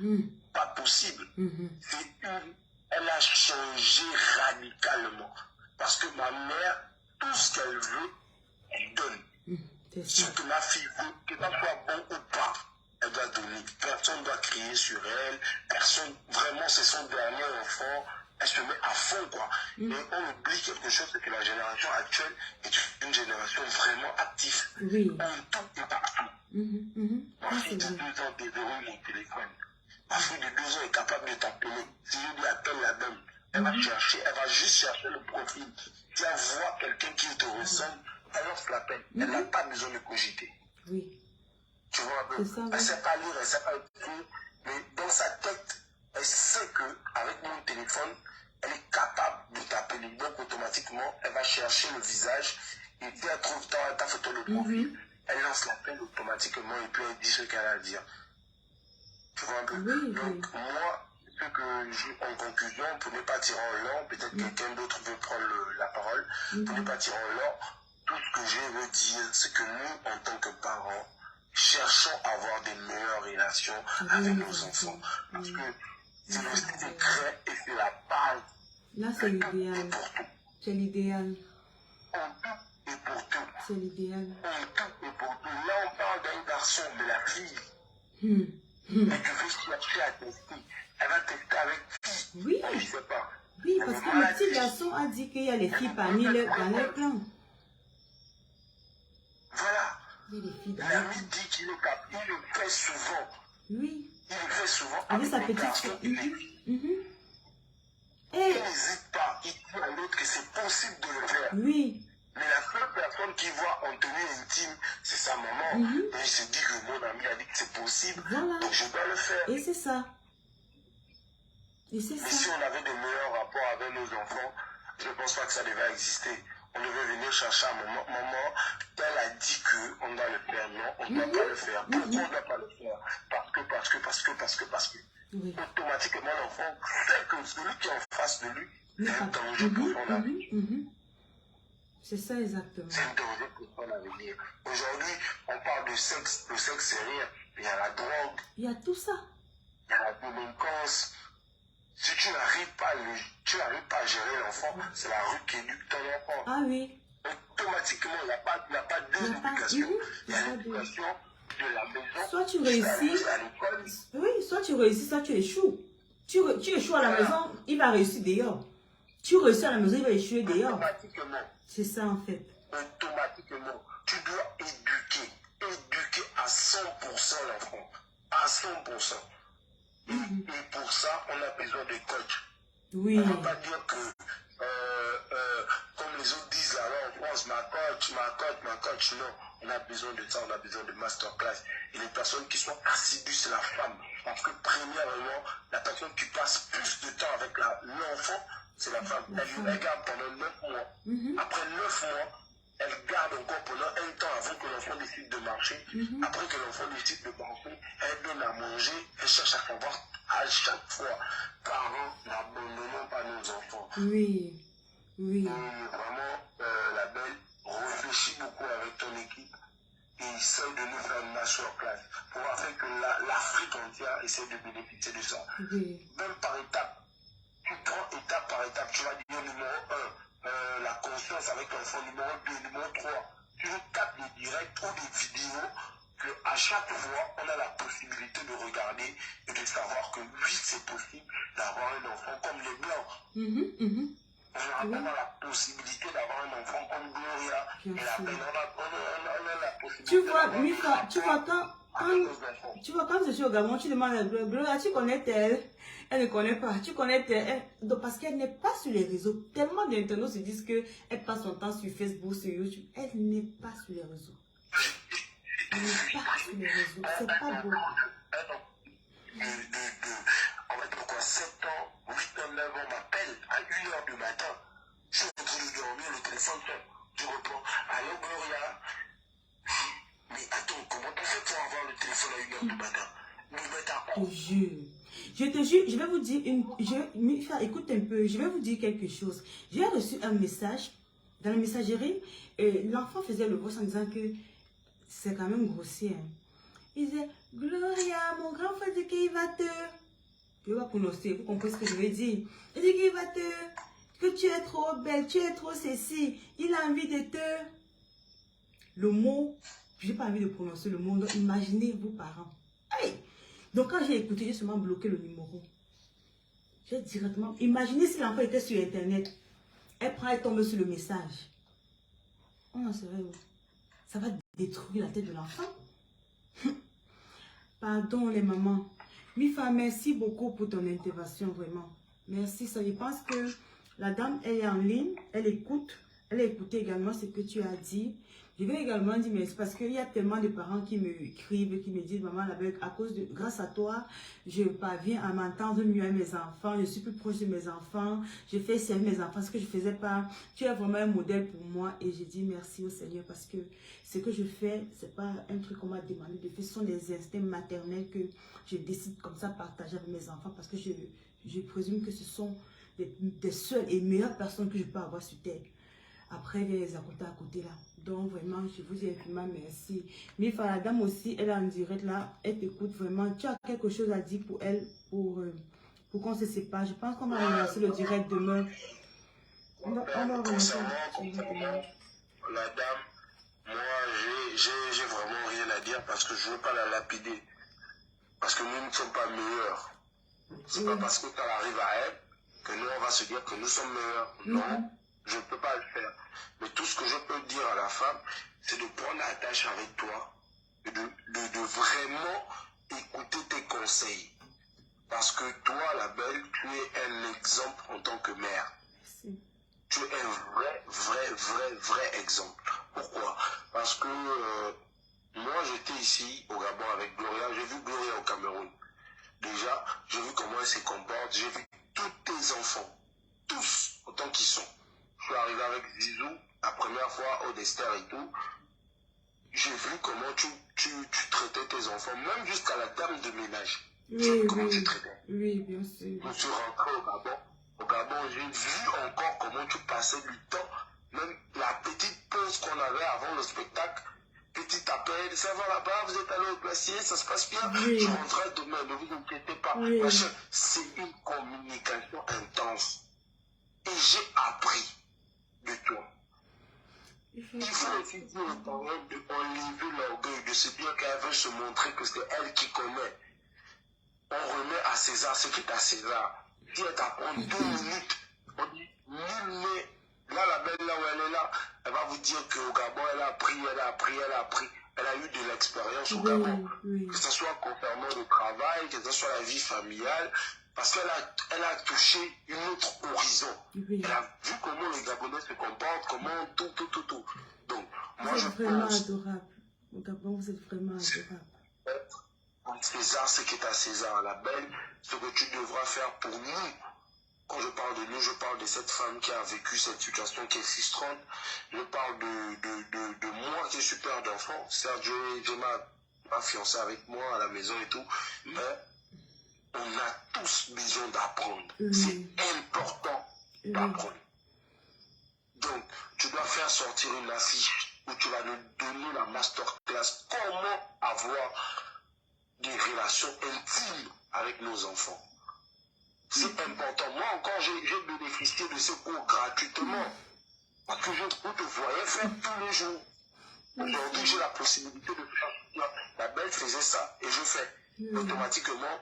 Pas possible. Elle a changé radicalement. Parce que ma mère, tout ce qu'elle veut, elle donne. C'est Ce ça. que ma fille veut, que ça soit bon ou pas, elle doit donner. Personne ne doit crier sur elle. Personne, vraiment, c'est son dernier enfant. Elle se met à fond, quoi. Et on oublie quelque chose, c'est que la génération actuelle est une génération vraiment active. Oui. On tout et partout. Ma Ça, fille de c'est 2 vrai. ans déverrouille mon téléphone. Ma fille de 12 ans est capable de t'appeler. Si je lui appelle la dame, elle va chercher, elle va juste chercher le profil. Si elle voit quelqu'un qui te ressemble, elle lance l'appel. Elle n'a pas besoin de cogiter. Oui. Tu vois un peu? C'est ça, Elle ne oui. sait pas lire, elle ne sait pas écrire, mais dans sa tête, elle sait qu'avec mon téléphone, elle est capable de t'appeler. Donc automatiquement, elle va chercher le visage et dès qu'elle trouve ta photo de profil, elle lance l'appel automatiquement et puis elle dit ce qu'elle a à dire. Tu vois un peu? Oui, Donc oui. moi, ce que je, en conclusion, pour ne pas tirer en long, peut-être quelqu'un d'autre veut prendre la parole, pour ne pas tirer en long, tout ce que je veux dire, c'est que nous, en tant que parents, cherchons à avoir des meilleures relations avec nos enfants. Parce que c'est le secret et c'est la base. Là, c'est de tout et l'idéal. pour tout. C'est l'idéal. En tout et pour tout. C'est l'idéal. En tout et pour tout. Là, on parle d'un garçon, de la fille. Hmm. Et tu veux chercher à tester. Elle va tester avec qui? Oui. Je ne sais pas. Oui, parce que le petit garçon a dit qu'il y a les filles parmi les, dans les clans. Voilà. Il y a des filles dans les L'ami clans. dit qu'il est capable. Il le fait souvent. Oui. Il le fait souvent Avec sa les petite garçons fille. et les filles. Et Il n'hésite pas. Il dit à l'autre que c'est possible de le faire. oui. Mais la seule personne qui voit en tenue intime, c'est sa maman. Et il se dit que mon ami a dit que c'est possible. Voilà. Donc je dois le faire. Et c'est ça. Et c'est Mais si ça. on avait de meilleurs rapports avec nos enfants, je ne pense pas que ça devait exister. On devait venir chercher à maman. Maman, elle a dit qu'on doit le faire. Non, on ne doit pas le faire. Pourquoi on ne doit pas le faire? Parce que. Oui. Automatiquement, l'enfant sait que celui qui est en face de lui, c'est un danger pour son avenir. C'est ça exactement. C'est un danger pour son avenir. Aujourd'hui, on parle de sexe. Le sexe, c'est rien. Il y a la drogue, Il y a tout ça. il y a la délinquance. Si tu n'arrives pas à gérer l'enfant, c'est la rue qui éduque ton enfant. Ah oui. Automatiquement, il n'y a pas deux éducations. Il y a l'éducation de la maison. Soit tu jusqu'à réussis. à l'école. Oui, soit tu réussis, soit tu échoues. Tu échoues à la maison, il va réussir dehors. Tu réussis à la maison, il va échouer dehors. Automatiquement. C'est ça en fait. Automatiquement, tu dois éduquer à 100% l'enfant, à 100%. Et pour ça, on a besoin de coach. Oui. On ne va pas dire que, comme les autres disent là en France, ma coach, non. On a besoin de ça, on a besoin de masterclass. Et les personnes qui sont assidues, c'est la femme. Parce que premièrement, la personne qui passe plus de temps avec l'enfant, c'est la femme. Elle garde pendant 9 mois. Après 9 mois, elle garde encore pendant un temps avant que l'enfant décide de marcher. Après que l'enfant décide de marcher, elle donne à manger, elle cherche à savoir à chaque fois. Parents, n'abandonnons pas nos enfants. Oui. Oui. Et vraiment, la belle, réfléchis beaucoup avec ton équipe et essaye de nous faire une masterclass pour faire que l'Afrique entière essaie de bénéficier de ça. Oui. Même par étape. Tu prends étape par étape. Tu vas dire numéro 1, la conscience avec l'enfant, numéro 2, numéro 3. Tu tapes des directs ou des vidéos qu'à chaque fois, on a la possibilité de regarder et de savoir que oui, c'est possible d'avoir un enfant comme les Blancs. On a la possibilité d'avoir un enfant comme Gloria. Et la peine, on a la possibilité. Tu vois, Mika, tu vois quand je suis au Gabon, tu demandes à Gloria, tu connais tel? Elle ne connaît pas. Tu connais tel? Parce qu'elle n'est pas sur les réseaux. Tellement d'internautes se disent qu'elle passe son temps sur Facebook, sur YouTube. Elle n'est pas sur les réseaux. Elle n'est pas sur les réseaux. C'est pas beau. On va dire quoi, 7 ans, 8 ans, 9 ans m'appelle à 1h du matin. Je suis en train de dormir, le téléphone sonne. Je reprends. Allô, Gloria? Mais attends, comment t'as fait pour avoir le téléphone à 1h du matin? Nous mettre à quoi? Je te jure, je vais vous dire écoute un peu, je vais vous dire quelque chose. J'ai reçu un message dans la messagerie. L'enfant faisait le voice en disant que c'est quand même grossier. Hein. Il disait, Gloria, mon grand frère dit qu'il va te... Tu vas prononcer, vous comprenez ce que je veux dire. Il dit qu'il va te... Que tu es trop belle, tu es trop ceci. Il a envie de te... le mot, j'ai pas envie de prononcer le mot, donc imaginez vos parents. Hey! Donc quand j'ai écouté, j'ai seulement bloqué le numéro. J'ai directement, imaginez si l'enfant était sur Internet. Elle prend, elle tombe sur le message. On en serait où? Ça va détruire la tête de l'enfant. Pardon les mamans. Mifa, merci beaucoup pour ton intervention, vraiment. Merci, ça. Je pense que la dame, elle est en ligne, elle écoute. Elle a écouté également ce que tu as dit. Je vais également dire merci parce qu'il y a tellement de parents qui me écrivent, qui me disent, maman, grâce à toi, je parviens à m'entendre mieux à mes enfants, je suis plus proche de mes enfants, je fais servir mes enfants, ce que je ne faisais pas. Tu es vraiment un modèle pour moi et je dis merci au Seigneur parce que ce que je fais, ce n'est pas un truc qu'on m'a demandé de faire, ce sont des instincts maternels que je décide comme ça partager avec mes enfants parce que je présume que ce sont des seules et meilleures personnes que je peux avoir sur terre. Après, les à côté là. Donc, vraiment, je vous dis infiniment merci. Mifa, la dame aussi, elle est en direct là. Elle t'écoute vraiment. Tu as quelque chose à dire pour elle, pour qu'on se sépare. Je pense qu'on va relancer le direct demain. On va relancer le direct demain. La dame, moi, j'ai vraiment rien à dire parce que je ne veux pas la lapider. Parce que nous ne sommes pas meilleurs. C'est pas parce que ça arrive à elle que nous, on va se dire que nous sommes meilleurs. Non. Je ne peux pas le faire. Mais tout ce que je peux dire à la femme, c'est de prendre la tâche avec toi et de vraiment écouter tes conseils. Parce que toi, la belle, tu es un exemple en tant que mère. Merci. Tu es un vrai exemple. Pourquoi? Parce que moi, j'étais ici au Gabon avec Gloria. J'ai vu Gloria au Cameroun. Déjà, j'ai vu comment elle se comporte. J'ai vu tous tes enfants. Tous, autant qu'ils sont. Je suis arrivé avec Zizou, la première fois, au Dester et tout. J'ai vu comment tu traitais tes enfants, même jusqu'à la dame de ménage. Oui, comment tu traitais. Oui, bien sûr. Je suis rentré au Gabon. Au Gabon, j'ai vu encore comment tu passais du temps. Même la petite pause qu'on avait avant le spectacle. Petit appel, ça va là-bas, vous êtes allé au glacier, ça se passe bien. Je rentrerai demain, ne vous inquiétez pas. C'est une communication intense. Et j'ai appris de toi. Il faut aussi dire aux parents d'enlever l'orgueil, de se dire qu'elle veut se montrer que c'est elle qui connaît. On remet à César ce qui est à César. Si elle t'apprend 2 minutes, on dit, là, la belle, là où elle est là, elle va vous dire qu'au Gabon, elle a appris. Elle a eu de l'expérience au Gabon. Que ce soit concernant le travail, que ce soit la vie familiale. Parce qu'elle a touché une autre horizon. Elle a vu comment les Gabonais se comportent, comment tout. Donc, moi, je pense... Vous êtes vraiment adorable. Au Gabon, vous êtes vraiment adorable. César, ce qui est à César, la belle, ce que tu devras faire pour nous. Quand je parle de nous, je parle de cette femme qui a vécu cette situation qui est frustrante. Je parle de moi qui suis père d'enfant. Sergio, j'ai ma fiancée avec moi à la maison et tout. Mais on a tous besoin d'apprendre. C'est important d'apprendre. Donc, tu dois faire sortir une affiche où tu vas nous donner la masterclass. Comment avoir des relations intimes avec nos enfants. C'est important. Moi encore, j'ai bénéficié de ce cours gratuitement. Parce que je te voyais faire tous les jours. Aujourd'hui, j'ai la possibilité de faire. La belle faisait ça et je fais. Automatiquement,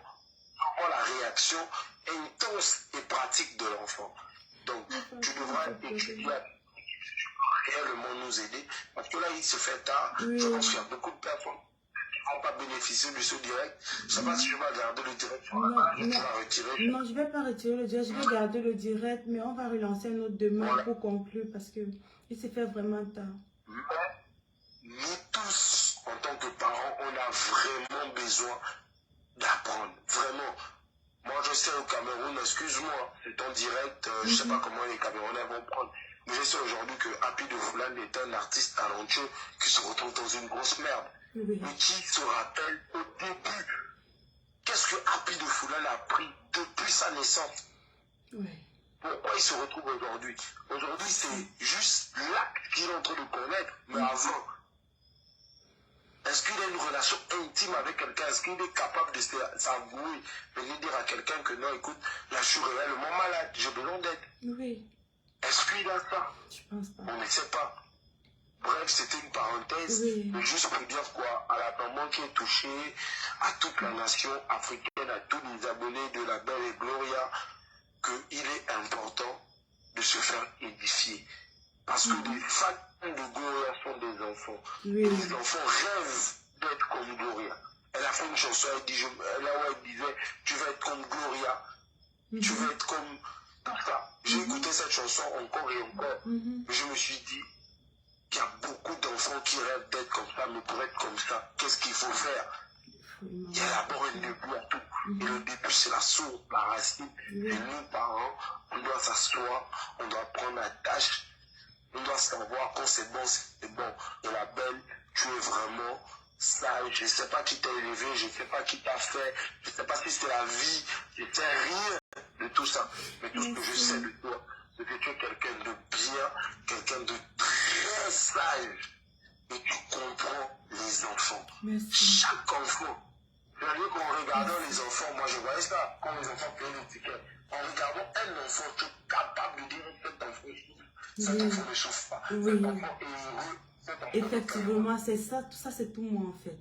on voit la réaction intense et pratique de l'enfant. Donc, tu devras étudier réellement nous aider. Parce que là, il se fait tard. Je pense qu'il y a beaucoup de personnes qui ne vont pas bénéficier de ce direct. Je ne sais pas si je vais garder le direct sur la page, tu vas retirer. Non, je ne vais pas retirer le direct. Je vais garder le direct, mais on va relancer un autre demain pour conclure parce qu'il s'est fait vraiment tard. Mais nous tous, en tant que parents, on a vraiment besoin d'apprendre. Vraiment. Moi, je sais au Cameroun, excuse-moi, c'est en direct, je ne sais pas comment les Camerounais vont prendre. Mais je sais aujourd'hui que Happy de Foulane est un artiste talentueux qui se retrouve dans une grosse merde. Mais qui se rappelle au début, qu'est-ce que Happy de Foulane a pris depuis sa naissance? Pourquoi il se retrouve aujourd'hui? Aujourd'hui, c'est juste l'acte qu'il est en train de connaître, mais avant. Est-ce qu'il a une relation intime avec quelqu'un? Est-ce qu'il est capable de s'avouer, venir dire à quelqu'un que non, écoute, là je suis réellement malade, j'ai besoin d'aide? Oui. Est-ce qu'il a ça? Je pense pas. On ne sait pas. Bref, c'était une parenthèse, Oui. mais juste pour dire quoi, à la maman qui est touchée, à toute la nation africaine, à tous les abonnés de la Belle et Gloria, qu'il est important de se faire édifier. Parce que les fans de Gloria sont des enfants. Oui. Et les enfants rêvent d'être comme Gloria. Elle a fait une chanson, elle disait, tu vas être comme Gloria, tu vas être comme tout ça. J'ai écouté cette chanson encore et encore. Mais je me suis dit, il y a beaucoup d'enfants qui rêvent d'être comme ça, mais pour être comme ça, qu'est-ce qu'il faut faire? Il y a d'abord un début à tout. Et le début, c'est la source, la racine. Et nous, parents, on doit s'asseoir, on doit prendre la tâche, on doit savoir quand c'est bon, c'est bon. Et la Belle, tu es vraiment sage. Je ne sais pas qui t'a élevé, je ne sais pas qui t'a fait, je ne sais pas si c'est la vie, je ne sais rien de tout ça. Mais tout ce que je sais de toi, c'est que tu es quelqu'un de bien, quelqu'un de très sage. Et tu comprends les enfants. Merci. Chaque enfant. C'est-à-dire qu'en regardant les enfants, moi je voyais ça, quand les enfants payaient le ticket. En regardant un enfant, tu es capable de dire cet enfant souffre, cet enfant ne souffre pas, cet enfant est heureux, cet enfant Effectivement, c'est ça, tout ça c'est tout moi en fait.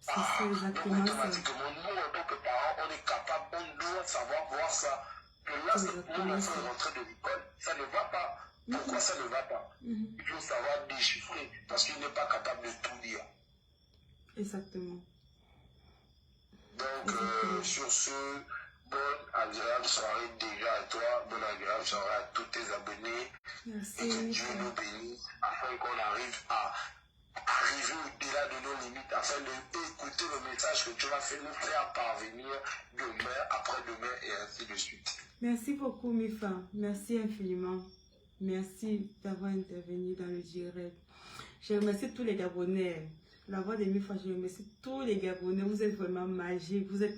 C'est ça donc exactement ça. automatiquement, nous en tant que parents, on est capable, on doit savoir voir ça. Que là, mon enfant est rentré de l'école, ça ne va pas. Pourquoi ça ne va pas? Il faut savoir déchiffrer, parce qu'il n'est pas capable de tout dire. Exactement. Donc, sur ce, bonne agréable soirée déjà à toi, bonne agréable soirée à tous tes abonnés. Merci. Et que Dieu nous bénisse afin qu'on arrive à arriver au-delà de nos limites, afin d'écouter le message que tu vas nous faire parvenir demain, après-demain et ainsi de suite. Merci beaucoup, Mifa. Merci infiniment. Merci d'avoir intervenu dans le direct. Je remercie tous les Gabonais. La voix de Mifa, je remercie tous les Gabonais. Vous êtes vraiment magiques. Vous êtes...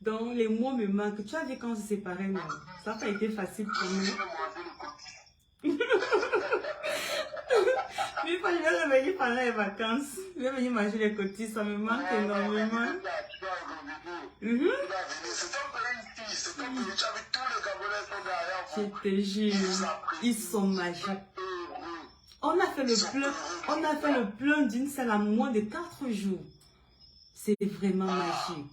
Donc, les mots me manquent. Tu as vu quand on se séparait, non? Ça n'a pas été facile pour nous. Mifa, je vais revenir pendant les vacances. Je vais venir manger les cotis. Ça me manque énormément. Je te jure, ils sont magiques. On a fait le plein d'une salle à moins de 4 jours. C'est vraiment magique.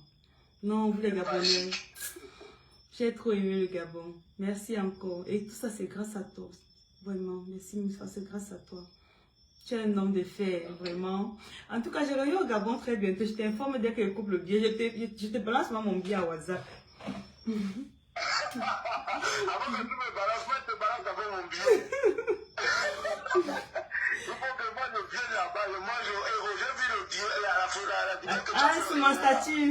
Non, vous les Gabonais, j'ai trop aimé le Gabon. Merci encore. Et tout ça, c'est grâce à toi. Vraiment, merci Mifa, c'est grâce à toi. Tu es un homme de fer, vraiment. En tout cas, je reviens au Gabon très bientôt. Je t'informe dès que je coupe le billet. Je te balance mon billet à WhatsApp. Avant que tu me balances, moi je te balance avec mon billet. Il faut que moi je vienne là-bas, je mange au héros, j'ai vu le billet à la vidéo que tu as fait. Ah, c'est mon statut.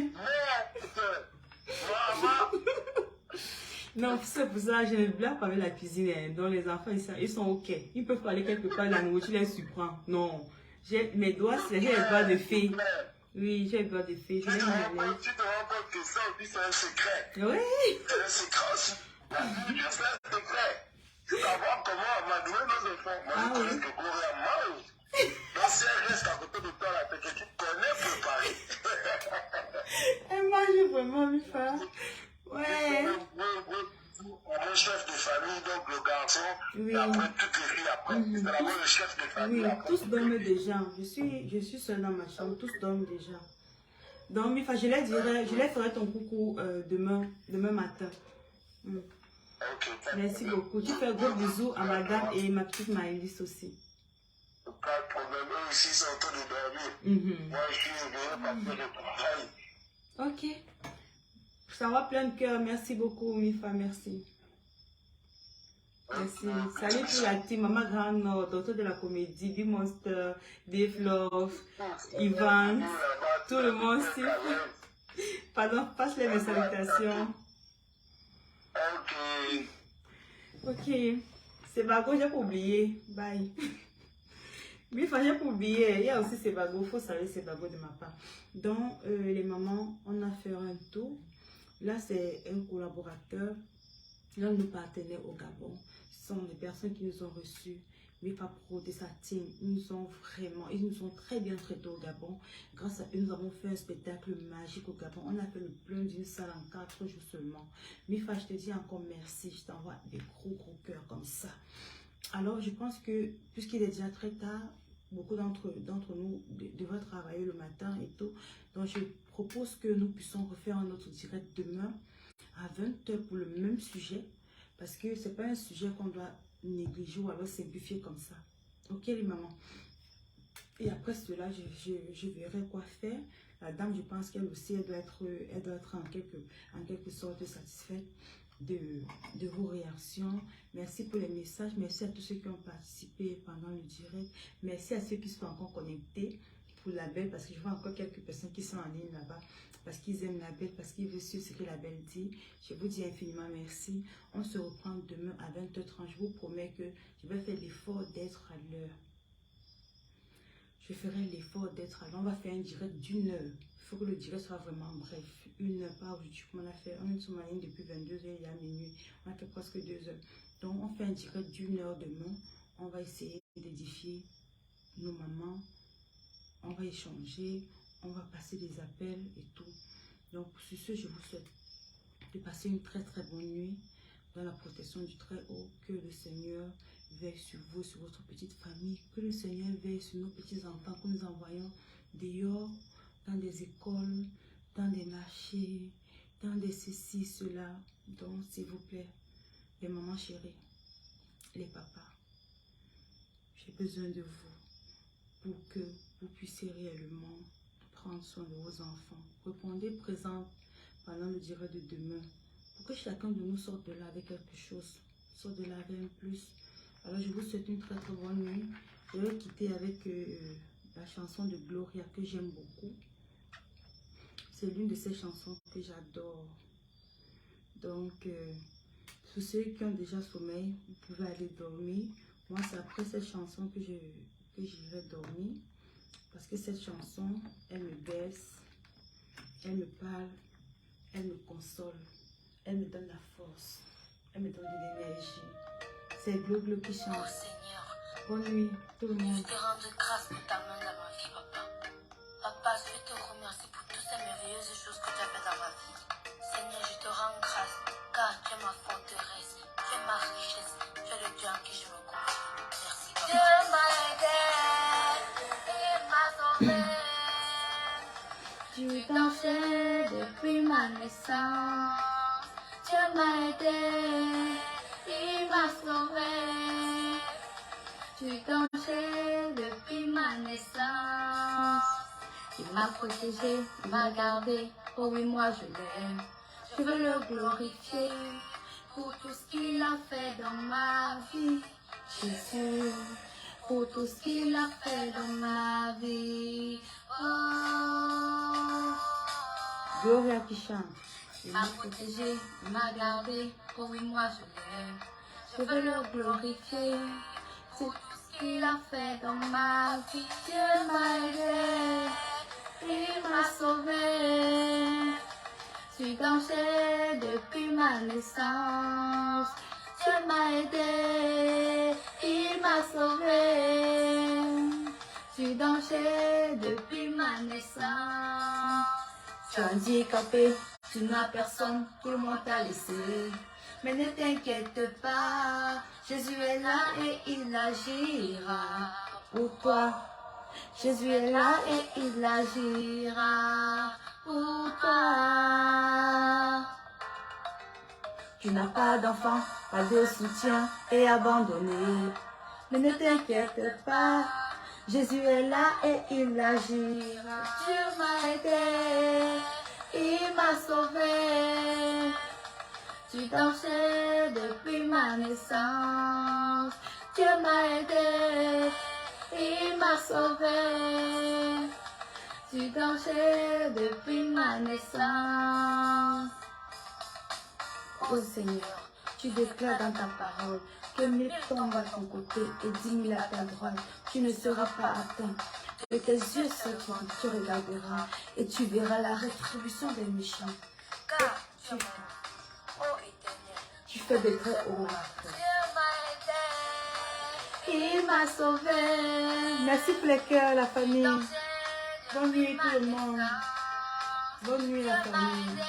Maman. Non, c'est pour ça, je ne blague pas avec la cuisine. Hein. Donc les enfants, ils sont OK. Ils peuvent aller quelque part, la nourriture les surprend. Non. Mes doigts, j'ai les doigts de fée. Oui, j'ai les doigts de fée. Je les mets. Tu te rends compte que ça aussi c'est un secret. Oui. C'est un secret aussi. La nourriture c'est un secret. Savoir comment on va douer nos enfants. Moi je connais que Gloria mange. Donc si elle reste à côté de toi là, c'est que tu connais préparer. Elle mange vraiment, Mifa. Ouais. Le chef de famille, donc le garçon, et après toutes les filles après. C'est d'abord le chef de famille. Oui, tous dorment déjà. Je suis seule dans ma chambre, tous dorment déjà. Donc, Mifa, je les ferai ton coucou demain matin. Okay, merci beaucoup. Tu fais un gros bisou à madame et ma petite Maëlys aussi. Pas de problème, eux aussi sont en train de dormir. Moi, je suis venu parce que je travaille. Ok. Ça va plein de cœur. Merci beaucoup, Mifa. Merci. Merci. Salut pour la team. Maman Grand Nord, docteur de la comédie, B-Monster, Dave Love, Ivan, tout le monde. Pardon, passe-les mes salutations. Ok. C'est Bago, j'ai pas oublié. Bye. Mifa, j'ai pas oublié. Il y a aussi Sebago. Il faut saluer Sebago de ma part. Donc, les mamans, on a fait un tour. Là, c'est un collaborateur, l'un de nos partenaires au Gabon. Ce sont des personnes qui nous ont reçus. Mifa Pro de sa team, ils nous ont très bien traités au Gabon. Grâce à eux, nous avons fait un spectacle magique au Gabon. On a fait le plein d'une salle en 4 jours seulement. Mifa, je te dis encore merci. Je t'envoie des gros cœurs comme ça. Alors, je pense que, puisqu'il est déjà très tard, beaucoup d'entre nous devraient travailler le matin et tout. Donc, je propose que nous puissions refaire un autre direct demain à 20 h pour le même sujet. Parce que ce n'est pas un sujet qu'on doit négliger ou alors simplifier comme ça. Ok, les mamans? Et après cela, je verrai quoi faire. La dame, je pense qu'elle aussi, elle doit être en quelque sorte satisfaite de vos réactions. Merci pour les messages. Merci à tous ceux qui ont participé pendant le direct. Merci à ceux qui sont encore connectés pour la belle, parce que je vois encore quelques personnes qui sont en ligne là-bas, parce qu'ils aiment la belle, parce qu'ils veulent suivre ce que la belle dit. Je vous dis infiniment merci. On se reprend demain à 20 h 30. Je vous promets que je vais faire l'effort d'être à l'heure. Je ferai l'effort d'être à l'heure. On va faire un direct d'1 heure. Il faut que le direct soit vraiment bref. 1 heure, pas aujourd'hui. On a fait, on est sur ma ligne depuis 22 h, il y a minuit. On a fait presque 2 heures. Donc, on fait un direct d'1 heure demain. On va essayer d'édifier nos mamans. On va échanger. On va passer des appels et tout. Donc, sur ce, je vous souhaite de passer une très très bonne nuit dans la protection du Très-Haut. Que le Seigneur veille sur vous, sur votre petite famille. Que le Seigneur veille sur nos petits-enfants que nous envoyons dehors, dans des écoles, dans des marchés, dans des ceci, cela. Donc, s'il vous plaît, les mamans chéries, les papas, j'ai besoin de vous pour que vous puissiez réellement prendre soin de vos enfants. Répondez présent pendant le direct de demain, pour que chacun de nous sorte de là avec quelque chose, sorte de là avec un plus. Alors, je vous souhaite une très très bonne nuit. Je vais quitter avec la chanson de Gloria que j'aime beaucoup. C'est l'une de ces chansons que j'adore. Donc, pour ceux qui ont déjà sommeil, vous pouvez aller dormir. Moi, c'est après cette chanson que j'irai dormir. Parce que cette chanson, elle me baisse, elle me parle, elle me console, elle me donne la force, elle me donne de l'énergie. C'est Glo qui chante. Oh Seigneur, Bonne nuit, tout le monde. je te rends grâce pour ta main dans ma vie, papa. Papa, je te remercie pour toutes ces merveilleuses choses que tu as faites dans ma vie. Seigneur, je te rends grâce, car tu es ma forteresse, tu es ma richesse, tu es le Dieu en qui je me confie. Merci, papa. Dieu m'a aidé, il m'a sauvé. Tu t'en fais depuis ma naissance. Dieu m'a aidé, il m'a sauvé. Tu t'en fais depuis ma naissance. Il m'a protégé, il m'a gardé. Oh oui, moi je l'aime. Je veux le glorifier pour tout ce qu'il a fait dans ma vie. Jésus, pour tout ce qu'il a fait dans ma vie. Oh. Gloria qui chante. Il m'a protégé, il m'a gardé. Oh oui, moi je l'aime. Je veux le glorifier pour tout ce qu'il a fait dans ma vie. Dieu m'a aidé, il m'a sauvé. Je suis danger depuis ma naissance. Dieu m'a aidé, il m'a sauvé. Je suis danger depuis ma naissance. Tu es handicapé, tu n'as personne, tout le monde t'a laissé. Mais ne t'inquiète pas, Jésus est là et il agira pour toi. Jésus est là et il agira pour toi. Tu n'as pas d'enfant, pas de soutien et abandonné. Mais ne t'inquiète pas, Jésus est là et il agira. Dieu m'a aidé, il m'a sauvé. Tu dansais depuis ma naissance. Dieu m'a aidé, il m'a sauvé. Tu dansais depuis ma naissance. Oh Seigneur, tu déclares dans ta parole que 1000 tombent à ton côté et 10 000 à ta droite. Tu ne seras pas atteint. Que tes yeux se tournent, tu regarderas et tu verras la rétribution des méchants. Car tu fais de très hauts miracles. Il m'a sauvé. Merci pour les cœurs, la famille. Bonne nuit tout le monde. Bonne nuit la famille.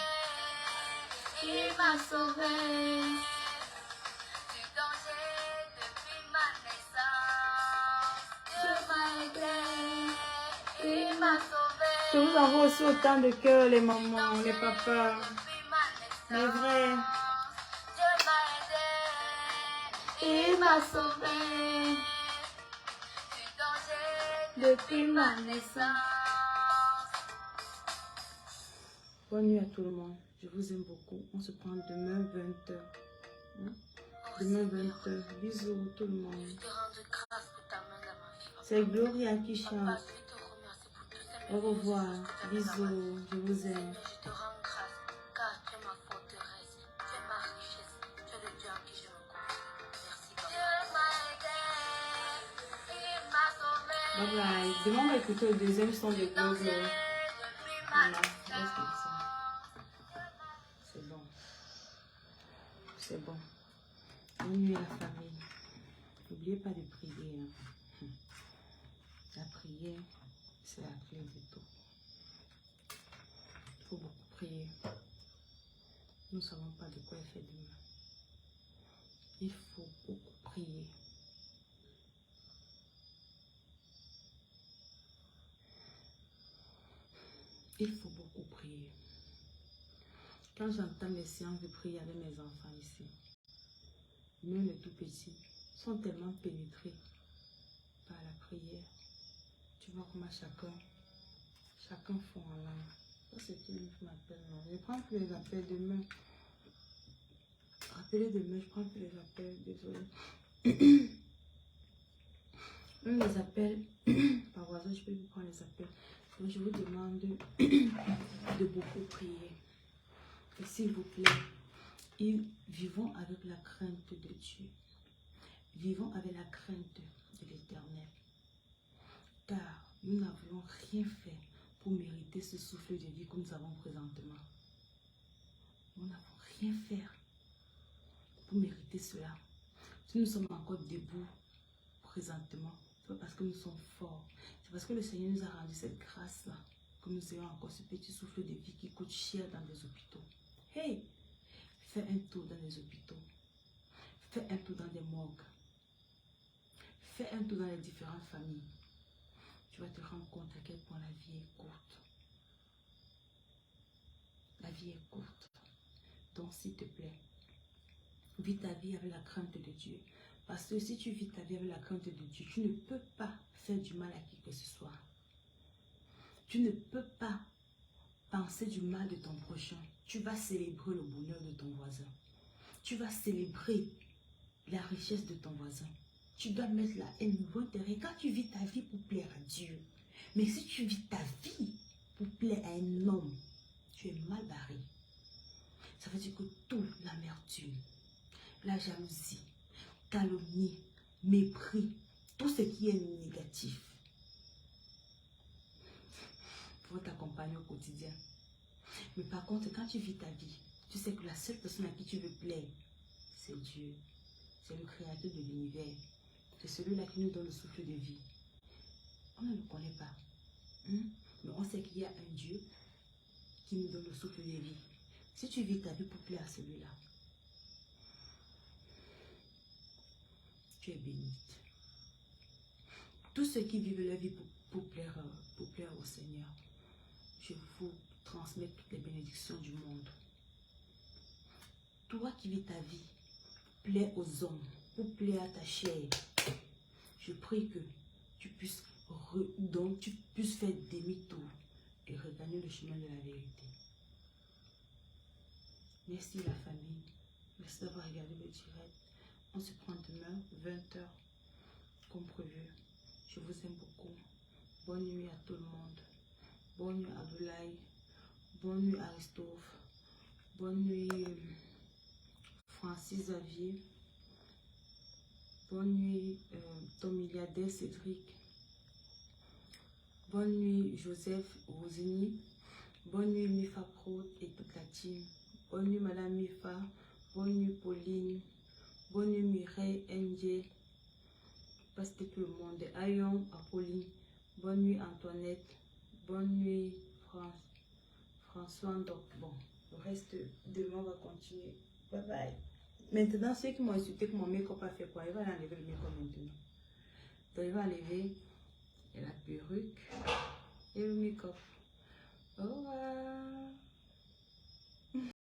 Il m'a sauvé du danger depuis ma vous envoie aussi autant de cœur, les mamans, les papas. Les vrais. Il m'a sauvé depuis ma naissance. Bonne nuit à tout le monde. Je vous aime beaucoup. On se prend demain 20h. Demain 20h. Bisous tout le monde. C'est Gloria qui chante. Au revoir. Bisous. Je vous aime. Bye bye. Demain, on va écouter le deuxième son de Glow Glow. Voilà. C'est bon. C'est bon. Bonne nuit à la famille. N'oubliez pas de prier. Hein. La prière, c'est la clé de tout. Il faut beaucoup prier. Nous ne savons pas de quoi il fait demain. Il faut beaucoup prier. Il faut beaucoup prier. Quand j'entends les séances de prière avec mes enfants ici, même les tout petits, sont tellement pénétrés par la prière. Tu vois comment chacun fond en langue. C'est ce qui m'appelle. Je prends plus les appels demain. Rappelez demain, je prends plus les appels. Désolé. Même les appels, par hasard, je peux vous prendre les appels. Donc, je vous demande de beaucoup prier. Et s'il vous plaît, vivons avec la crainte de Dieu. Vivons avec la crainte de l'Éternel. Car nous n'avons rien fait pour mériter ce souffle de vie que nous avons présentement. Nous n'avons rien fait pour mériter cela. Si nous sommes encore debout présentement, c'est pas parce que nous sommes forts. C'est parce que le Seigneur nous a rendu cette grâce-là que nous ayons encore ce petit souffle de vie qui coûte cher dans des hôpitaux. Hey! Fais un tour dans les hôpitaux. Fais un tour dans des morgues. Fais un tour dans les différentes familles. Tu vas te rendre compte à quel point la vie est courte. La vie est courte. Donc, s'il te plaît, vis ta vie avec la crainte de Dieu. Parce que si tu vis ta vie avec la crainte de Dieu, tu ne peux pas faire du mal à qui que ce soit. Tu ne peux pas penser du mal de ton prochain. Tu vas célébrer le bonheur de ton voisin. Tu vas célébrer la richesse de ton voisin. Tu dois mettre la haine au intérêt quand tu vis ta vie pour plaire à Dieu. Mais si tu vis ta vie pour plaire à un homme, tu es mal barré. Ça veut dire que tout, l'amertume, la jalousie, calomnie, mépris, tout ce qui est négatif, pour t'accompagner au quotidien. Mais par contre, quand tu vis ta vie, tu sais que la seule personne à qui tu veux plaire, c'est Dieu. C'est le créateur de l'univers. C'est celui-là qui nous donne le souffle de vie. On ne le connaît pas. Mais on sait qu'il y a un Dieu qui nous donne le souffle de vie. Si tu vis ta vie pour plaire à celui-là, tu es bénite. Tous ceux qui vivent leur vie pour plaire au Seigneur, je vous transmets toutes les bénédictions du monde. Toi qui vis ta vie, plaire aux hommes, pour plaire à ta chair, je prie que tu puisses faire demi-tour et regagner le chemin de la vérité. Merci la famille. Merci d'avoir regardé le direct. On se prend demain, 20h, comme prévu. Je vous aime beaucoup. Bonne nuit à tout le monde. Bonne nuit à Doulaï. Bonne nuit à Christophe. Bonne nuit Francis Xavier. Bonne nuit ton milliardaire Cédric. Bonne nuit Joseph Rosini. Bonne nuit Mifa Pro et toute la team. Bonne nuit Madame Mifa. Bonne nuit Pauline. Bonne nuit Mireille, NJ. Parce que tout le monde. Ayon, Apolline. Bonne nuit Antoinette. Bonne nuit François. Donc bon, le reste demain on va continuer. Bye bye. Maintenant, ceux qui m'ont insulté que mon make-up a fait quoi, il va enlever le make-up maintenant. Donc il va enlever la perruque et le make-up. Au revoir.